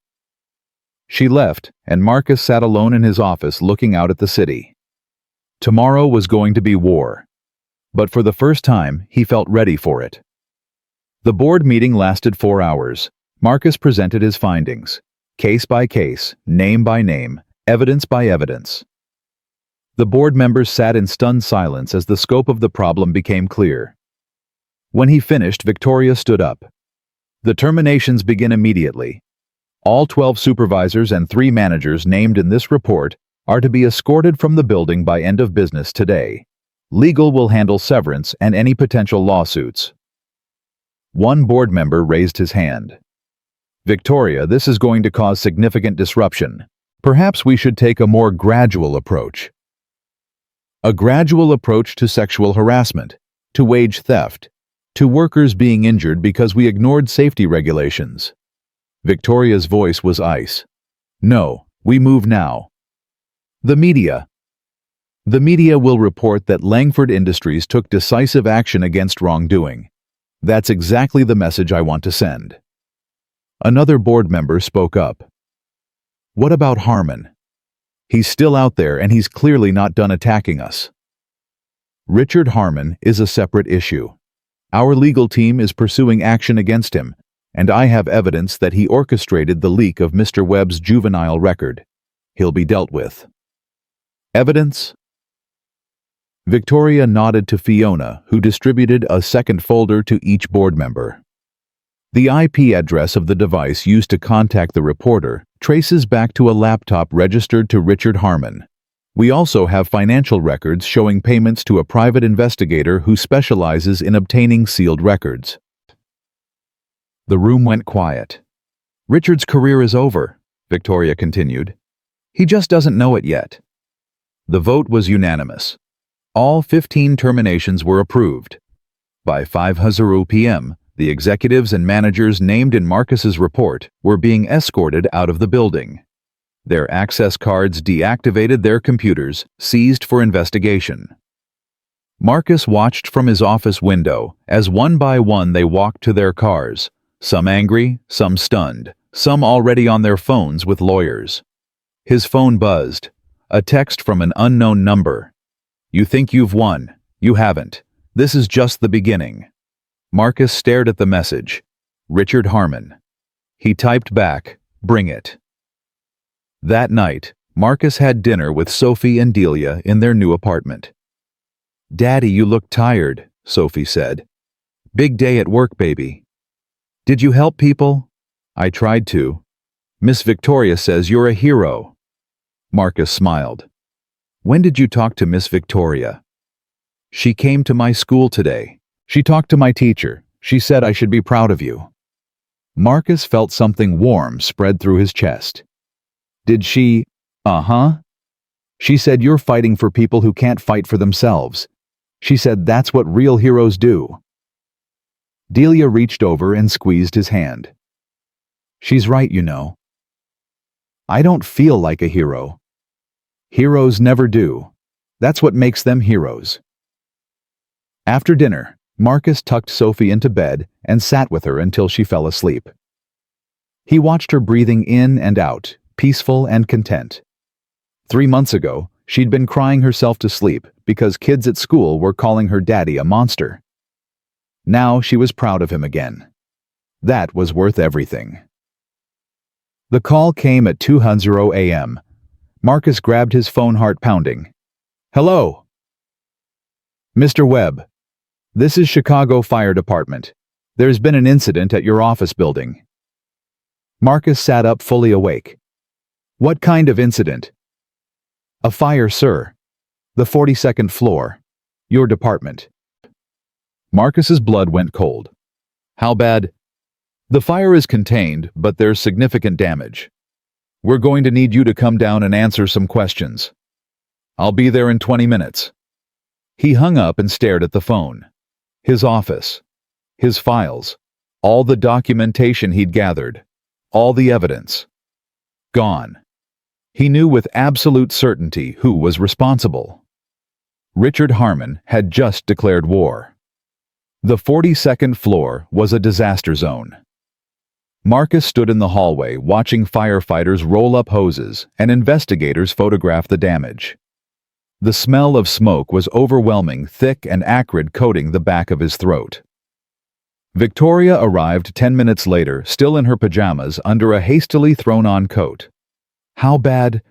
She left, and Marcus sat alone in his office looking out at the city. Tomorrow was going to be war. But for the first time, he felt ready for it. The board meeting lasted 4 hours. Marcus presented his findings, case by case, name by name, evidence by evidence. The board members sat in stunned silence as the scope of the problem became clear. When he finished, Victoria stood up. The terminations begin immediately. All 12 supervisors and 3 managers named in this report are to be escorted from the building by end of business today. Legal will handle severance and any potential lawsuits. One board member raised his hand. Victoria, this is going to cause significant disruption. Perhaps we should take a more gradual approach. A gradual approach to sexual harassment, to wage theft, to workers being injured because we ignored safety regulations. Victoria's voice was ice. No, we move now. The media. The media will report that Langford Industries took decisive action against wrongdoing. That's exactly the message I want to send. Another board member spoke up. What about Harmon? He's still out there and he's clearly not done attacking us. Richard Harmon is a separate issue. Our legal team is pursuing action against him, and I have evidence that he orchestrated the leak of Mr. Webb's juvenile record. He'll be dealt with. Evidence? Victoria nodded to Fiona, who distributed a second folder to each board member. The IP address of the device used to contact the reporter traces back to a laptop registered to Richard Harmon. We also have financial records showing payments to a private investigator who specializes in obtaining sealed records. The room went quiet. Richard's career is over, Victoria continued. He just doesn't know it yet. The vote was unanimous. All 15 terminations were approved. By 5:00 p.m., the executives and managers named in Marcus's report were being escorted out of the building. Their access cards deactivated, their computers seized for investigation. Marcus watched from his office window as one by one they walked to their cars, some angry, some stunned, some already on their phones with lawyers. His phone buzzed, a text from an unknown number. You think you've won. You haven't. This is just the beginning. Marcus stared at the message. Richard Harmon. He typed back, bring it. That night, Marcus had dinner with Sophie and Delia in their new apartment. Daddy, you look tired, Sophie said. Big day at work, baby. Did you help people? I tried to. Miss Victoria says you're a hero. Marcus smiled. When did you talk to Miss Victoria? She came to my school today. She talked to my teacher. She said I should be proud of you. Marcus felt something warm spread through his chest. Did she Uh-huh. She said you're fighting for people who can't fight for themselves. She said that's what real heroes do. Delia reached over and squeezed his hand. She's right, you know. I don't feel like a hero. Heroes never do. That's what makes them heroes. After dinner, Marcus tucked Sophie into bed and sat with her until she fell asleep. He watched her breathing in and out, peaceful and content. 3 months ago, she'd been crying herself to sleep because kids at school were calling her daddy a monster. Now she was proud of him again. That was worth everything. The call came at 2:00 a.m. Marcus grabbed his phone, heart pounding. Hello? Mr. Webb, this is Chicago Fire Department. There's been an incident at your office building. Marcus sat up, fully awake. What kind of incident? A fire, sir. The 42nd floor. Your department. Marcus's blood went cold. How bad? The fire is contained, but there's significant damage. We're going to need you to come down and answer some questions. I'll be there in 20 minutes. He hung up and stared at the phone. His office. His files. All the documentation he'd gathered. All the evidence. Gone. He knew with absolute certainty who was responsible. Richard Harmon had just declared war. The 42nd floor was a disaster zone. Marcus stood in the hallway watching firefighters roll up hoses and investigators photograph the damage. The smell of smoke was overwhelming, thick and acrid, coating the back of his throat. Victoria arrived 10 minutes later, still in her pajamas under a hastily thrown-on coat. How bad?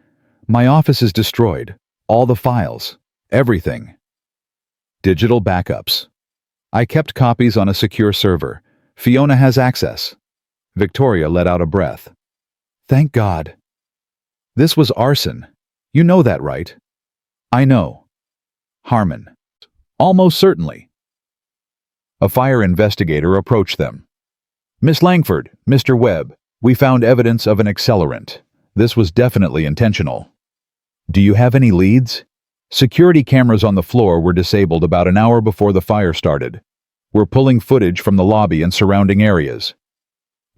My office is destroyed. All the files. Everything. Digital backups. I kept copies on a secure server. Fiona has access. Victoria let out a breath. Thank God. This was arson. You know that, right? I know. Harmon. Almost certainly. A fire investigator approached them. Miss Langford, Mr. Webb, we found evidence of an accelerant. This was definitely intentional. Do you have any leads? Security cameras on the floor were disabled about an hour before the fire started. We're pulling footage from the lobby and surrounding areas.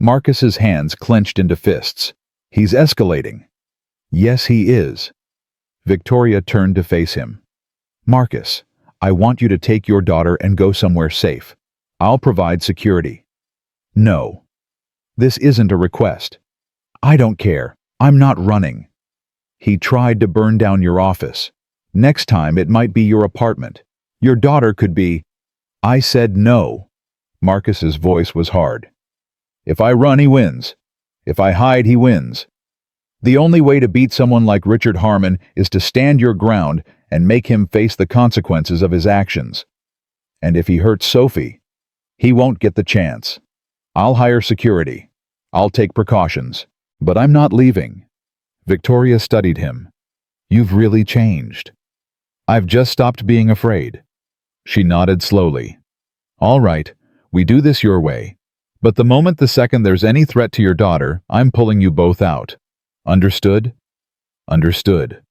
Marcus's hands clenched into fists. He's escalating. Yes, he is. Victoria turned to face him. Marcus, I want you to take your daughter and go somewhere safe. I'll provide security. No. This isn't a request. I don't care. I'm not running. He tried to burn down your office. Next time it might be your apartment. Your daughter could be... I said no. Marcus's voice was hard. If I run, he wins. If I hide, he wins. The only way to beat someone like Richard Harmon is to stand your ground and make him face the consequences of his actions. And if he hurts Sophie, he won't get the chance. I'll hire security. I'll take precautions. But I'm not leaving. Victoria studied him. You've really changed. I've just stopped being afraid. She nodded slowly. All right, we do this your way. But the second there's any threat to your daughter, I'm pulling you both out. Understood? Understood.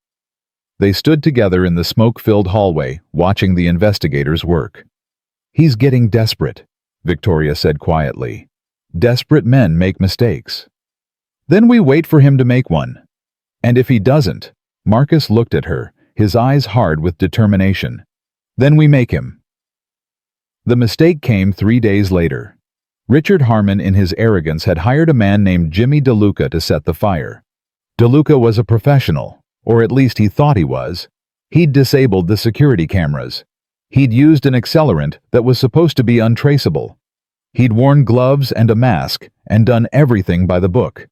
They stood together in the smoke-filled hallway, watching the investigators work. He's getting desperate, Victoria said quietly. Desperate men make mistakes. Then we wait for him to make one. And if he doesn't, Marcus looked at her, his eyes hard with determination. Then we make him. The mistake came 3 days later. Richard Harmon, in his arrogance, had hired a man named Jimmy DeLuca to set the fire. DeLuca was a professional, or at least he thought he was. He'd disabled the security cameras. He'd used an accelerant that was supposed to be untraceable. He'd worn gloves and a mask and done everything by the book.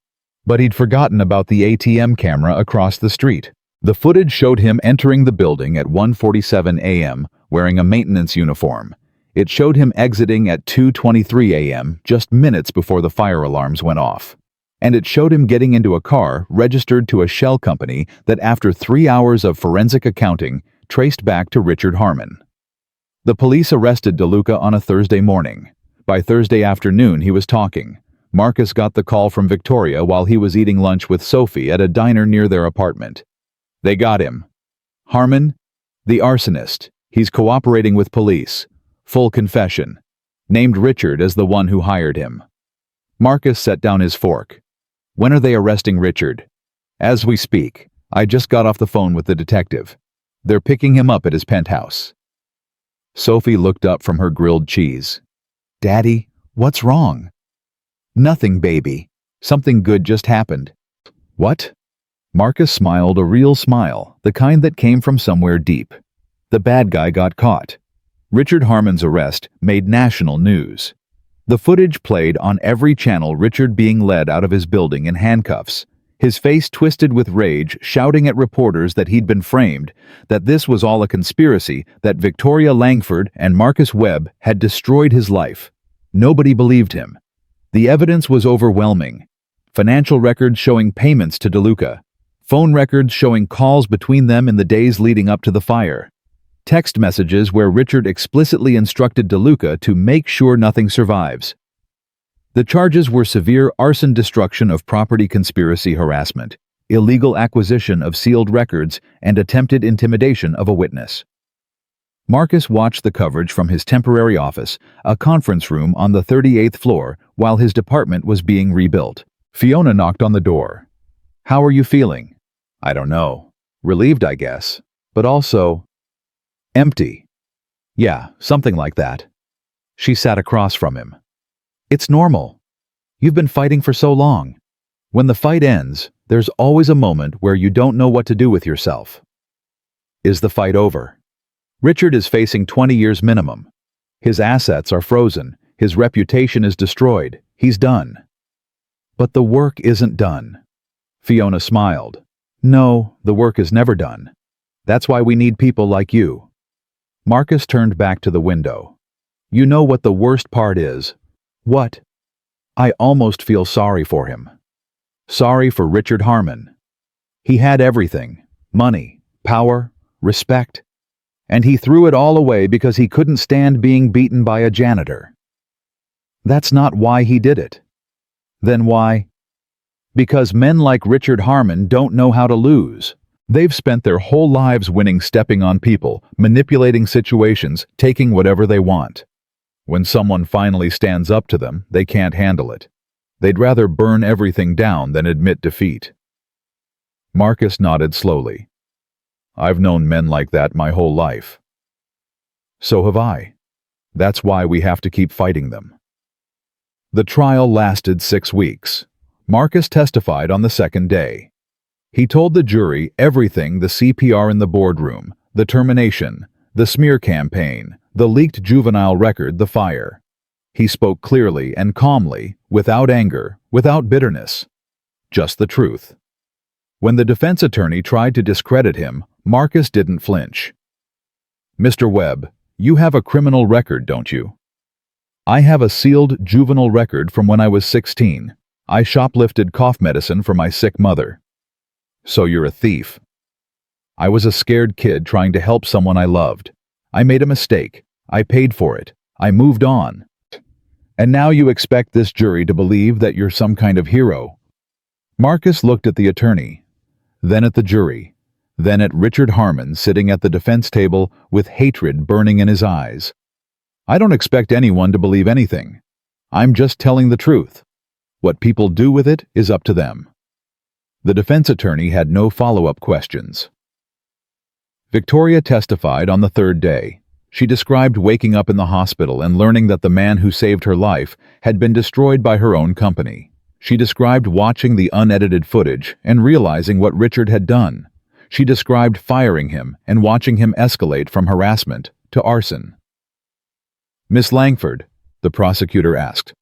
But he'd forgotten about the ATM camera across the street. The footage showed him entering the building at 1:47 a.m. wearing a maintenance uniform. It showed him exiting at 2:23 a.m., just minutes before the fire alarms went off. And it showed him getting into a car registered to a shell company that, after 3 hours of forensic accounting, traced back to Richard Harmon. The police arrested DeLuca on a Thursday morning. By Thursday afternoon, he was talking. Marcus got the call from Victoria while he was eating lunch with Sophie at a diner near their apartment. They got him. Harmon, the arsonist. He's cooperating with police. Full confession. Named Richard as the one who hired him. Marcus set down his fork. When are they arresting Richard? As we speak. I just got off the phone with the detective. They're picking him up at his penthouse. Sophie looked up from her grilled cheese. Daddy, what's wrong? Nothing, baby. Something good just happened. What? Marcus smiled a real smile, the kind that came from somewhere deep. The bad guy got caught. Richard Harmon's arrest made national news. The footage played on every channel, Richard being led out of his building in handcuffs, his face twisted with rage, shouting at reporters that he'd been framed, that this was all a conspiracy, that Victoria Langford and Marcus Webb had destroyed his life. Nobody believed him. The evidence was overwhelming. Financial records showing payments to DeLuca. Phone records showing calls between them in the days leading up to the fire. Text messages where Richard explicitly instructed DeLuca to make sure nothing survives. The charges were severe arson, destruction of property, conspiracy, harassment, illegal acquisition of sealed records, and attempted intimidation of a witness. Marcus watched the coverage from his temporary office, a conference room on the 38th floor, while his department was being rebuilt. Fiona knocked on the door. How are you feeling? I don't know. Relieved, I guess. But also empty. Yeah, something like that. She sat across from him. It's normal. You've been fighting for so long. When the fight ends, there's always a moment where you don't know what to do with yourself. Is the fight over? Richard is facing 20 years minimum. His assets are frozen. His reputation is destroyed. He's done. But the work isn't done. Fiona smiled. No, the work is never done. That's why we need people like you. Marcus turned back to the window. You know what the worst part is? What? I almost feel sorry for him. Sorry for Richard Harmon. He had everything. Money, power, respect. And he threw it all away because he couldn't stand being beaten by a janitor. That's not why he did it. Then why? Because men like Richard Harmon don't know how to lose. They've spent their whole lives winning, stepping on people, manipulating situations, taking whatever they want. When someone finally stands up to them, they can't handle it. They'd rather burn everything down than admit defeat. Marcus nodded slowly. I've known men like that my whole life. So have I. That's why we have to keep fighting them. The trial lasted 6 weeks. Marcus testified on the second day. He told the jury everything: the CPR in the boardroom, the termination, the smear campaign, the leaked juvenile record, the fire. He spoke clearly and calmly, without anger, without bitterness. Just the truth. When the defense attorney tried to discredit him, Marcus didn't flinch. Mr. Webb, you have a criminal record, don't you? I have a sealed juvenile record from when I was 16. I shoplifted cough medicine for my sick mother. So you're a thief. I was a scared kid trying to help someone I loved. I made a mistake. I paid for it. I moved on. And now you expect this jury to believe that you're some kind of hero. Marcus looked at the attorney, then at the jury, then at Richard Harmon sitting at the defense table with hatred burning in his eyes. I don't expect anyone to believe anything. I'm just telling the truth. What people do with it is up to them. The defense attorney had no follow-up questions. Victoria testified on the third day. She described waking up in the hospital and learning that the man who saved her life had been destroyed by her own company. She described watching the unedited footage and realizing what Richard had done. She described firing him and watching him escalate from harassment to arson. Miss Langford, the prosecutor asked,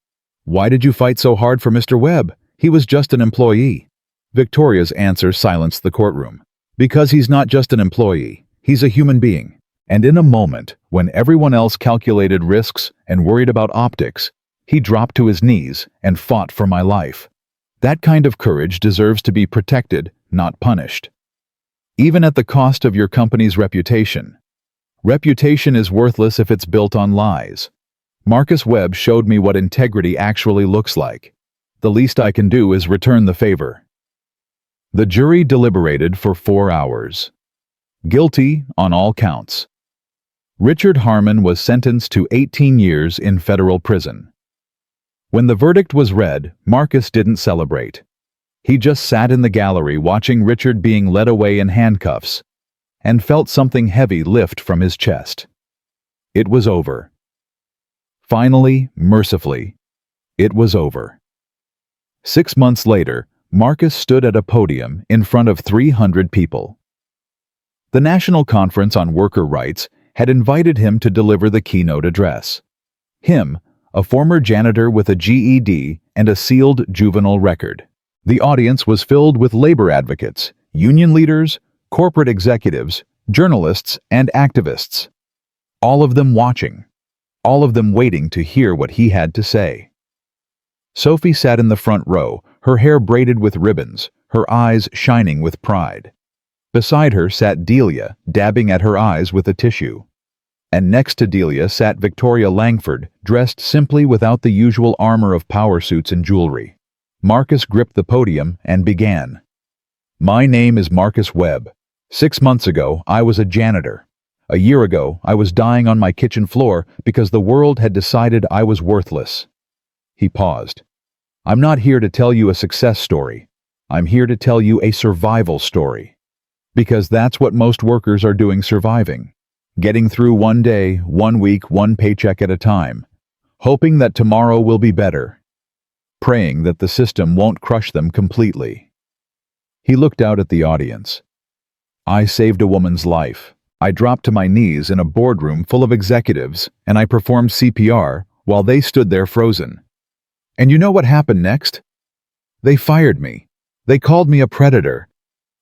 why did you fight so hard for Mr. Webb? He was just an employee. Victoria's answer silenced the courtroom. Because he's not just an employee, he's a human being. And in a moment, when everyone else calculated risks and worried about optics, he dropped to his knees and fought for my life. That kind of courage deserves to be protected, not punished. Even at the cost of your company's reputation. Reputation is worthless if it's built on lies. Marcus Webb showed me what integrity actually looks like. The least I can do is return the favor." The jury deliberated for 4 hours. Guilty on all counts. Richard Harmon was sentenced to 18 years in federal prison. When the verdict was read, Marcus didn't celebrate. He just sat in the gallery watching Richard being led away in handcuffs, and felt something heavy lift from his chest. It was over. Finally, mercifully, it was over. 6 months later, Marcus stood at a podium in front of 300 people. The National Conference on Worker Rights had invited him to deliver the keynote address. Him, a former janitor with a GED and a sealed juvenile record. The audience was filled with labor advocates, union leaders, corporate executives, journalists, and activists. All of them watching. All of them waiting to hear what he had to say. Sophie sat in the front row, her hair braided with ribbons, her eyes shining with pride. Beside her sat Delia, dabbing at her eyes with a tissue. And next to Delia sat Victoria Langford, dressed simply without the usual armor of power suits and jewelry. Marcus gripped the podium and began. "My name is Marcus Webb. 6 months ago, I was a janitor. A year ago, I was dying on my kitchen floor because the world had decided I was worthless." He paused. "I'm not here to tell you a success story. I'm here to tell you a survival story. Because that's what most workers are doing, surviving. Getting through one day, 1 week, 1 paycheck at a time. Hoping that tomorrow will be better. Praying that the system won't crush them completely." He looked out at the audience. "I saved a woman's life. I dropped to my knees in a boardroom full of executives, and I performed CPR while they stood there frozen. And you know what happened next? They fired me. They called me a predator.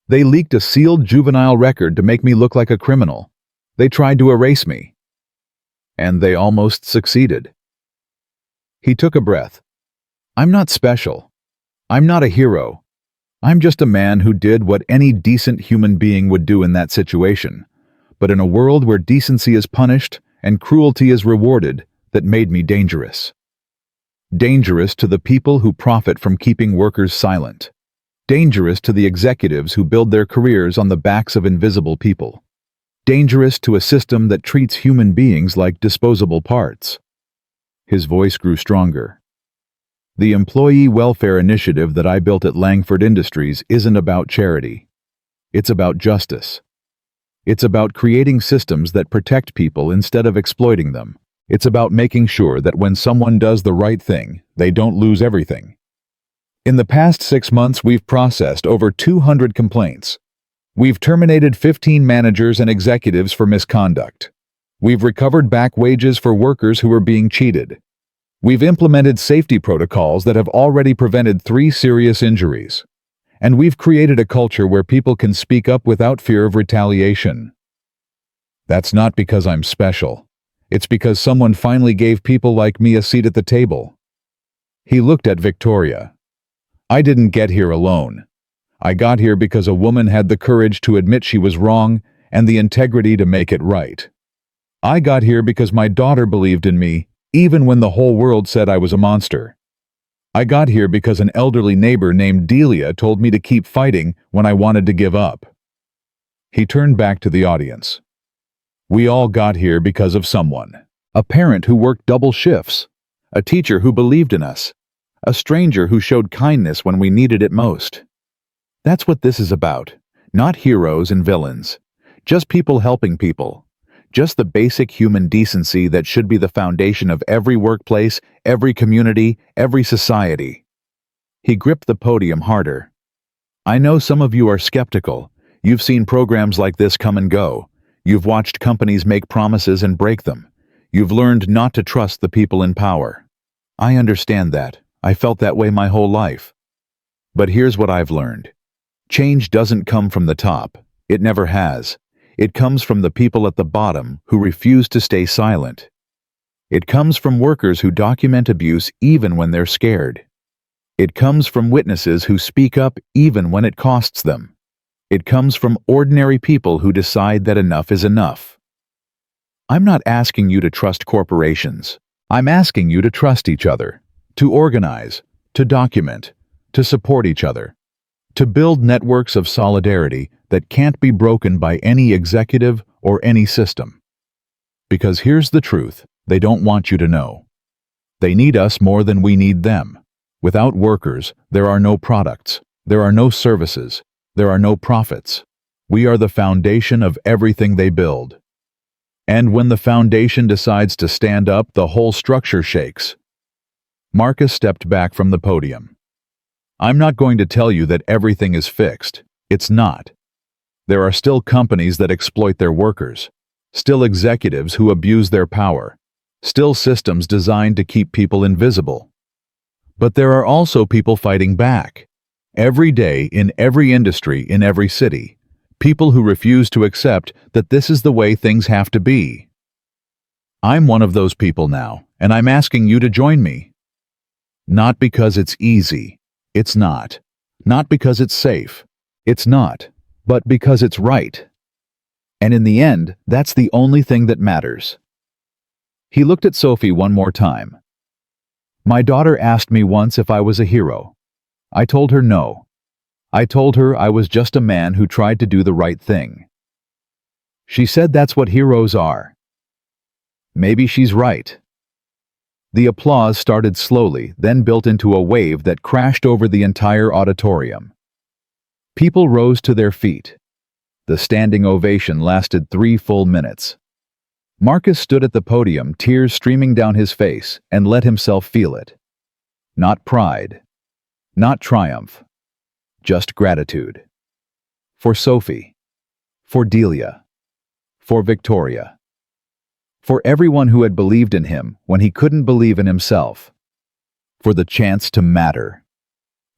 They leaked a sealed juvenile record to make me look like a criminal. They tried to erase me. And they almost succeeded." He took a breath. "I'm not special. I'm not a hero. I'm just a man who did what any decent human being would do in that situation, but in a world where decency is punished and cruelty is rewarded, that made me dangerous. Dangerous to the people who profit from keeping workers silent. Dangerous to the executives who build their careers on the backs of invisible people. Dangerous to a system that treats human beings like disposable parts." His voice grew stronger. "The employee welfare initiative that I built at Langford Industries isn't about charity. It's about justice. It's about creating systems that protect people instead of exploiting them. It's about making sure that when someone does the right thing, they don't lose everything. In the past 6 months, we've processed over 200 complaints. We've terminated 15 managers and executives for misconduct. We've recovered back wages for workers who were being cheated. We've implemented safety protocols that have already prevented 3 serious injuries. And we've created a culture where people can speak up without fear of retaliation. That's not because I'm special. It's because someone finally gave people like me a seat at the table." He looked at Victoria. "I didn't get here alone. I got here because a woman had the courage to admit she was wrong and the integrity to make it right. I got here because my daughter believed in me, even when the whole world said I was a monster. I got here because an elderly neighbor named Delia told me to keep fighting when I wanted to give up." He turned back to the audience. "We all got here because of someone. A parent who worked double shifts. A teacher who believed in us. A stranger who showed kindness when we needed it most. That's what this is about. Not heroes and villains. Just people helping people. Just the basic human decency that should be the foundation of every workplace, every community, every society." He gripped the podium harder. "I know some of you are skeptical. You've seen programs like this come and go. You've watched companies make promises and break them. You've learned not to trust the people in power. I understand that. I felt that way my whole life. But here's what I've learned. Change doesn't come from the top. It never has. It comes from the people at the bottom who refuse to stay silent. It comes from workers who document abuse even when they're scared. It comes from witnesses who speak up even when it costs them. It comes from ordinary people who decide that enough is enough. I'm not asking you to trust corporations. I'm asking you to trust each other, to organize, to document, to support each other, to build networks of solidarity that can't be broken by any executive or any system. Because here's the truth they don't want you to know. They need us more than we need them. Without workers, there are no products, there are no services, there are no profits. We are the foundation of everything they build. And when the foundation decides to stand up, the whole structure shakes. Marcus stepped back from the podium. I'm not going to tell you that everything is fixed. It's not. There are still companies that exploit their workers, still executives who abuse their power, still systems designed to keep people invisible. But there are also people fighting back. Every day, in every industry, in every city, people who refuse to accept that this is the way things have to be. I'm one of those people now, and I'm asking you to join me. Not because it's easy. It's not. Not because it's safe. It's not. But because it's right. And in the end, that's the only thing that matters. He looked at Sophie one more time. My daughter asked me once if I was a hero. I told her no. I told her I was just a man who tried to do the right thing. She said that's what heroes are. Maybe she's right. The applause started slowly, then built into a wave that crashed over the entire auditorium. People rose to their feet. The standing ovation lasted 3 full minutes. Marcus stood at the podium, tears streaming down his face, and let himself feel it. Not pride. Not triumph. Just gratitude. For Sophie. For Delia. For Victoria. For everyone who had believed in him when he couldn't believe in himself. For the chance to matter.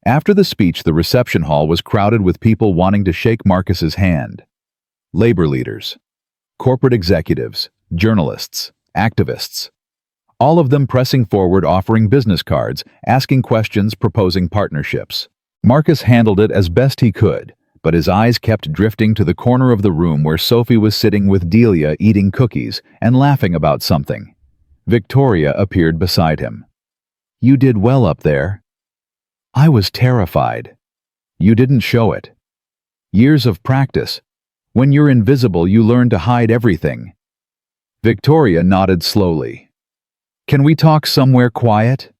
After the speech, the reception hall was crowded with people wanting to shake Marcus's hand. Labor leaders, corporate executives, journalists, activists. All of them pressing forward, offering business cards, asking questions, proposing partnerships. Marcus handled it as best he could, but his eyes kept drifting to the corner of the room where Sophie was sitting with Delia eating cookies and laughing about something. Victoria appeared beside him. You did well up there. I was terrified. You didn't show it. Years of practice. When you're invisible, you learn to hide everything. Victoria nodded slowly. Can we talk somewhere quiet?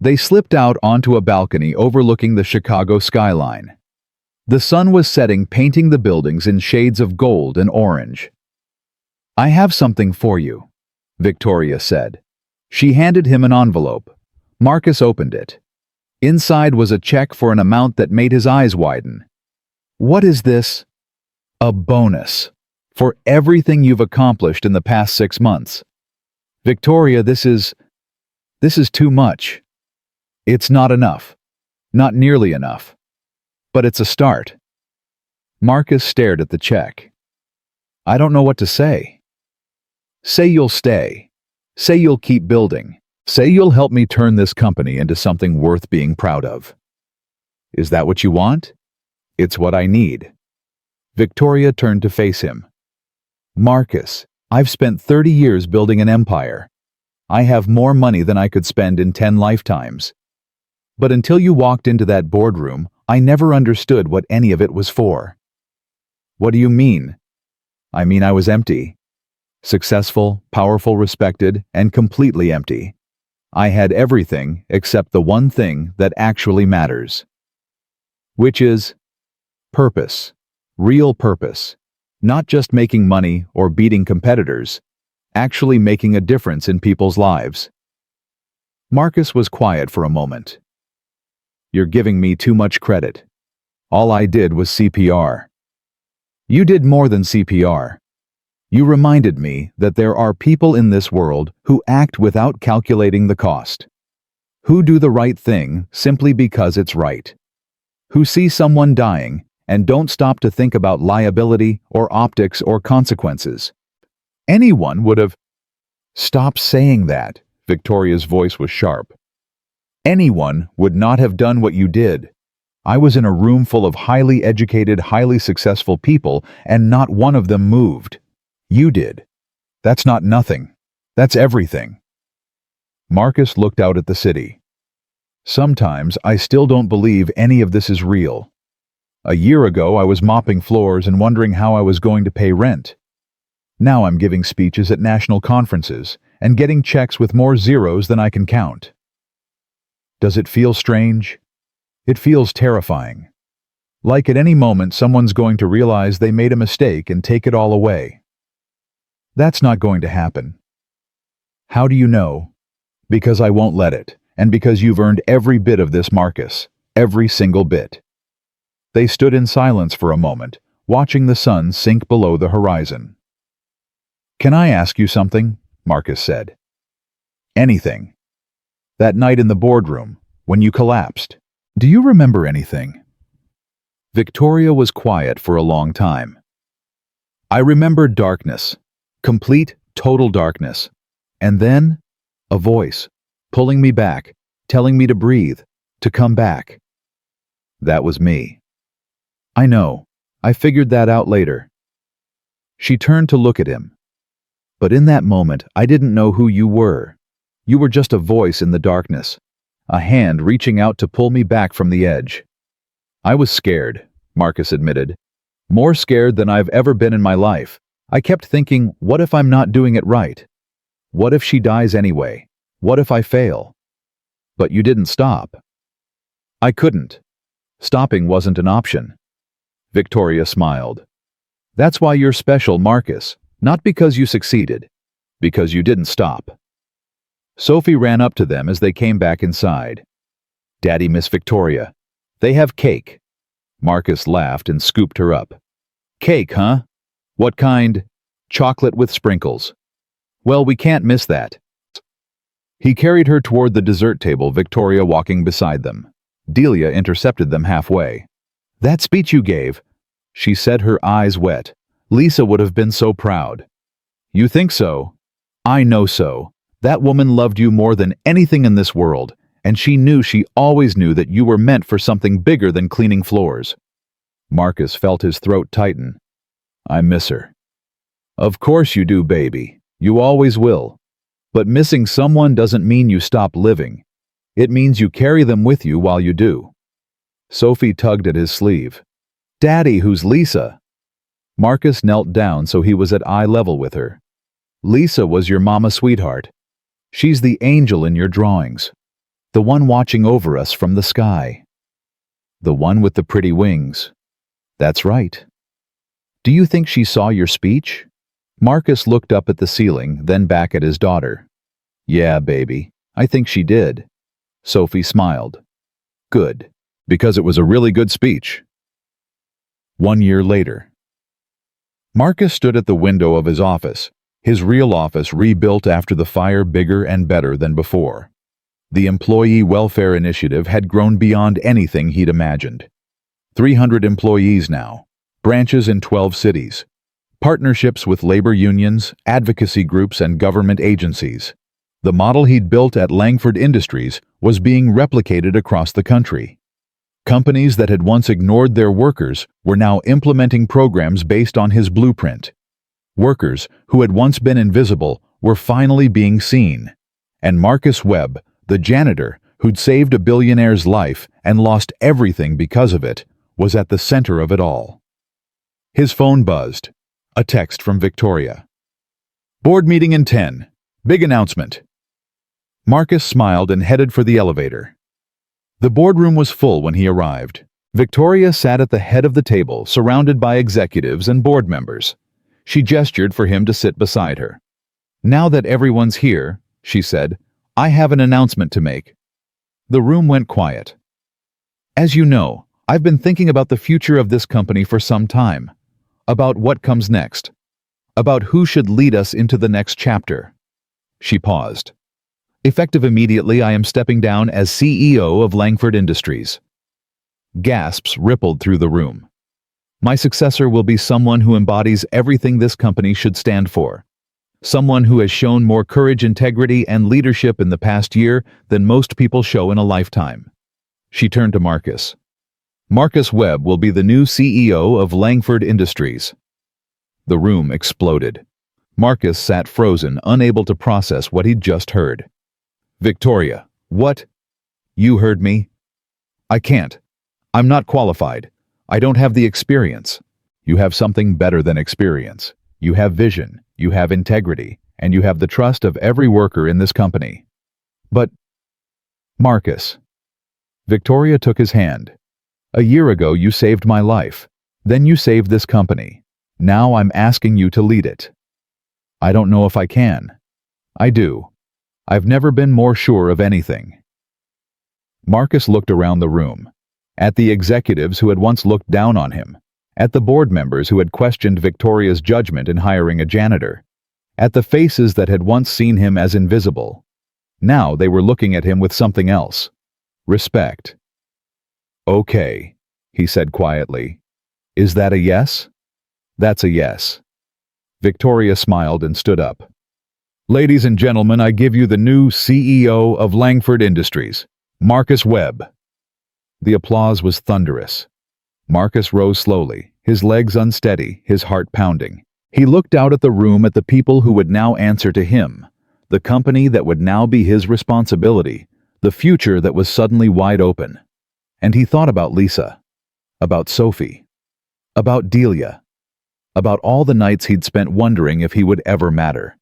They slipped out onto a balcony overlooking the Chicago skyline. The sun was setting, painting the buildings in shades of gold and orange. I have something for you, Victoria said. She handed him an envelope. Marcus opened it. Inside was a check for an amount that made his eyes widen. What is this? A bonus. For everything you've accomplished in the past 6 months. Victoria, this is too much. It's not enough. Not nearly enough. But it's a start. Marcus stared at the check. I don't know what to say. Say you'll stay. Say you'll keep building. Say you'll help me turn this company into something worth being proud of. Is that what you want? It's what I need. Victoria turned to face him. Marcus, I've spent 30 years building an empire. I have more money than I could spend in 10 lifetimes. But until you walked into that boardroom, I never understood what any of it was for. What do you mean? I mean I was empty. Successful, powerful, respected, and completely empty. I had everything except the one thing that actually matters. Which is purpose. Real purpose. Not just making money or beating competitors. Actually making a difference in people's lives. Marcus was quiet for a moment. You're giving me too much credit. All I did was CPR. You did more than CPR. You reminded me that there are people in this world who act without calculating the cost. Who do the right thing simply because it's right. Who see someone dying and don't stop to think about liability or optics or consequences. Anyone would have... Stop saying that. Victoria's voice was sharp. Anyone would not have done what you did. I was in a room full of highly educated, highly successful people, and not one of them moved. You did. That's not nothing. That's everything. Marcus looked out at the city. Sometimes I still don't believe any of this is real. A year ago, I was mopping floors and wondering how I was going to pay rent. Now I'm giving speeches at national conferences and getting checks with more zeros than I can count. Does it feel strange? It feels terrifying. Like at any moment someone's going to realize they made a mistake and take it all away. That's not going to happen. How do you know? Because I won't let it, and because you've earned every bit of this, Marcus, every single bit. They stood in silence for a moment, watching the sun sink below the horizon. Can I ask you something? Marcus said. Anything. That night in the boardroom, when you collapsed, do you remember anything? Victoria was quiet for a long time. I remembered darkness, complete, total darkness, and then a voice, pulling me back, telling me to breathe, to come back. That was me. I know, I figured that out later. She turned to look at him. But in that moment, I didn't know who you were. You were just a voice in the darkness, a hand reaching out to pull me back from the edge. I was scared, Marcus admitted. More scared than I've ever been in my life. I kept thinking, what if I'm not doing it right? What if she dies anyway? What if I fail? But you didn't stop. I couldn't. Stopping wasn't an option. Victoria smiled. That's why you're special, Marcus. Not because you succeeded, because you didn't stop. Sophie ran up to them as they came back inside. Daddy, Miss Victoria, they have cake. Marcus laughed and scooped her up. Cake, huh? What kind? Chocolate with sprinkles. Well, we can't miss that. He carried her toward the dessert table, Victoria walking beside them. Delia intercepted them halfway. That speech you gave, she said, her eyes wet. Lisa would have been so proud. You think so? I know so. That woman loved you more than anything in this world, and she always knew that you were meant for something bigger than cleaning floors. Marcus felt his throat tighten. I miss her. Of course you do, baby. You always will. But missing someone doesn't mean you stop living. It means you carry them with you while you do. Sophie tugged at his sleeve. Daddy, who's Lisa? Marcus knelt down so he was at eye level with her. Lisa was your mama sweetheart. She's the angel in your drawings. The one watching over us from the sky. The one with the pretty wings. That's right. Do you think she saw your speech? Marcus looked up at the ceiling, then back at his daughter. Yeah, baby, I think she did. Sophie smiled. Good, because it was a really good speech. 1 year later. Marcus stood at the window of his office, his real office rebuilt after the fire, bigger and better than before. The Employee Welfare Initiative had grown beyond anything he'd imagined. 300 employees now, branches in 12 cities, partnerships with labor unions, advocacy groups, and government agencies. The model he'd built at Langford Industries was being replicated across the country. Companies that had once ignored their workers were now implementing programs based on his blueprint. Workers who had once been invisible were finally being seen. And Marcus Webb, the janitor who'd saved a billionaire's life and lost everything because of it, was at the center of it all. His phone buzzed. A text from Victoria. Board meeting in 10. Big announcement. Marcus smiled and headed for the elevator. The boardroom was full when he arrived. Victoria sat at the head of the table, surrounded by executives and board members. She gestured for him to sit beside her. Now that everyone's here, she said, I have an announcement to make. The room went quiet. As you know, I've been thinking about the future of this company for some time. About what comes next. About who should lead us into the next chapter. She paused. Effective immediately, I am stepping down as CEO of Langford Industries. Gasps rippled through the room. My successor will be someone who embodies everything this company should stand for. Someone who has shown more courage, integrity, and leadership in the past year than most people show in a lifetime. She turned to Marcus. Marcus Webb will be the new CEO of Langford Industries. The room exploded. Marcus sat frozen, unable to process what he'd just heard. Victoria, what? You heard me. I can't. I'm not qualified. I don't have the experience. You have something better than experience. You have vision, you have integrity, and you have the trust of every worker in this company. But, Marcus. Victoria took his hand. A year ago you saved my life. Then you saved this company. Now I'm asking you to lead it. I don't know if I can. I do. I've never been more sure of anything. Marcus looked around the room, at the executives who had once looked down on him, at the board members who had questioned Victoria's judgment in hiring a janitor, at the faces that had once seen him as invisible. Now they were looking at him with something else. Respect. Okay, he said quietly. Is that a yes? That's a yes. Victoria smiled and stood up. Ladies and gentlemen, I give you the new CEO of Langford Industries, Marcus Webb. The applause was thunderous. Marcus rose slowly, his legs unsteady, his heart pounding. He looked out at the room at the people who would now answer to him, the company that would now be his responsibility, the future that was suddenly wide open. And he thought about Lisa, about Sophie, about Delia, about all the nights he'd spent wondering if he would ever matter.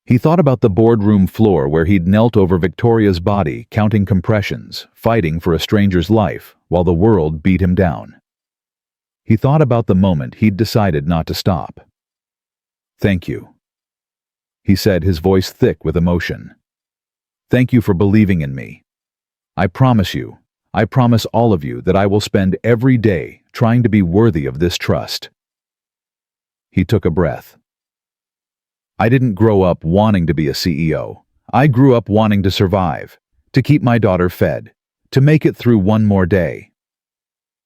He thought about the boardroom floor where he'd knelt over Victoria's body, counting compressions, fighting for a stranger's life, while the world beat him down. He thought about the moment he'd decided not to stop. Thank you, he said, his voice thick with emotion. Thank you for believing in me. I promise you, I promise all of you that I will spend every day trying to be worthy of this trust. He took a breath. I didn't grow up wanting to be a CEO. I grew up wanting to survive, to keep my daughter fed, to make it through one more day.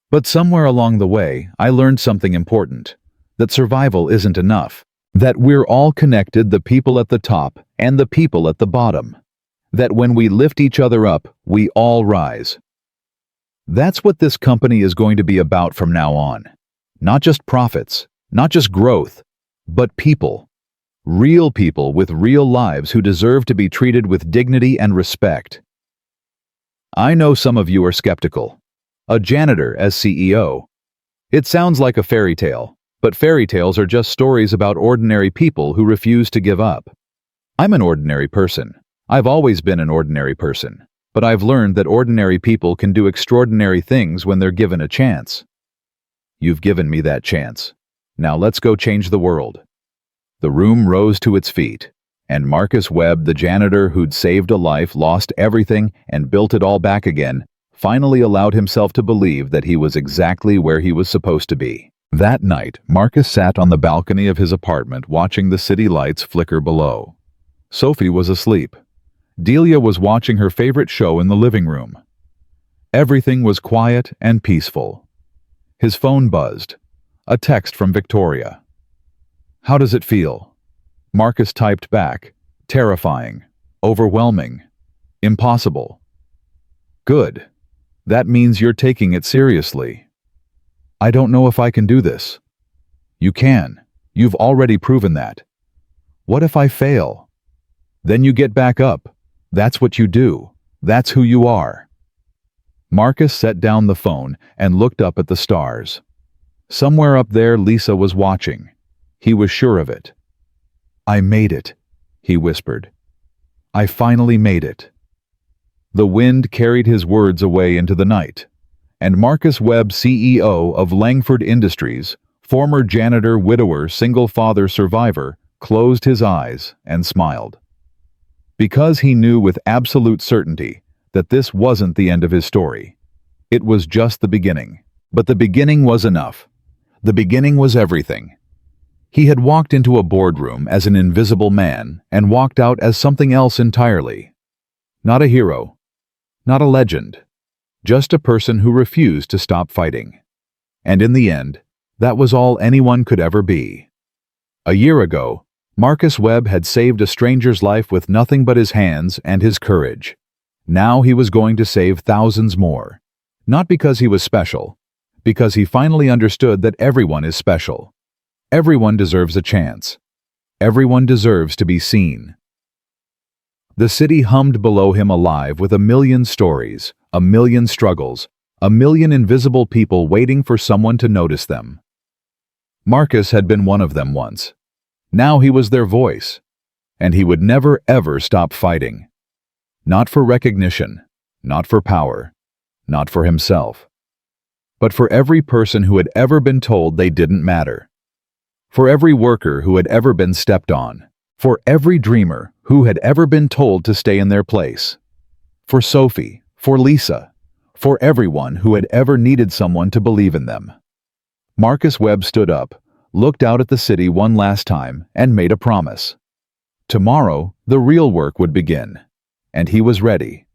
But somewhere along the way, I learned something important, that survival isn't enough, that we're all connected, the people at the top and the people at the bottom, that when we lift each other up, we all rise. That's what this company is going to be about from now on. Not just profits, not just growth, but people. Real people with real lives who deserve to be treated with dignity and respect. I know some of you are skeptical. A janitor as CEO. It sounds like a fairy tale, but fairy tales are just stories about ordinary people who refuse to give up. I'm an ordinary person. I've always been an ordinary person, but I've learned that ordinary people can do extraordinary things when they're given a chance. You've given me that chance. Now let's go change the world. The room rose to its feet, and Marcus Webb, the janitor who'd saved a life, lost everything, and built it all back again, finally allowed himself to believe that he was exactly where he was supposed to be. That night, Marcus sat on the balcony of his apartment watching the city lights flicker below. Sophie was asleep. Delia was watching her favorite show in the living room. Everything was quiet and peaceful. His phone buzzed. A text from Victoria. How does it feel? Marcus typed back. Terrifying. Overwhelming. Impossible. Good. That means you're taking it seriously. I don't know if I can do this. You can. You've already proven that. What if I fail? Then you get back up. That's what you do. That's who you are. Marcus set down the phone and looked up at the stars. Somewhere up there, Lisa was watching. He was sure of it. I made it, he whispered. I finally made it. The wind carried his words away into the night, and Marcus Webb, CEO of Langford Industries, former janitor, widower, single father survivor, closed his eyes and smiled. Because he knew with absolute certainty that this wasn't the end of his story. It was just the beginning. But the beginning was enough. The beginning was everything. He had walked into a boardroom as an invisible man and walked out as something else entirely. Not a hero, not a legend, just a person who refused to stop fighting. And in the end, that was all anyone could ever be. A year ago, Marcus Webb had saved a stranger's life with nothing but his hands and his courage. Now he was going to save thousands more. Not because he was special, because he finally understood that everyone is special. Everyone deserves a chance. Everyone deserves to be seen. The city hummed below him, alive with a million stories, a million struggles, a million invisible people waiting for someone to notice them. Marcus had been one of them once. Now he was their voice, and he would never ever stop fighting. Not for recognition, not for power, not for himself, but for every person who had ever been told they didn't matter. For every worker who had ever been stepped on. For every dreamer who had ever been told to stay in their place. For Sophie, for Lisa, for everyone who had ever needed someone to believe in them. Marcus Webb stood up, looked out at the city one last time, and made a promise. Tomorrow, the real work would begin, and he was ready.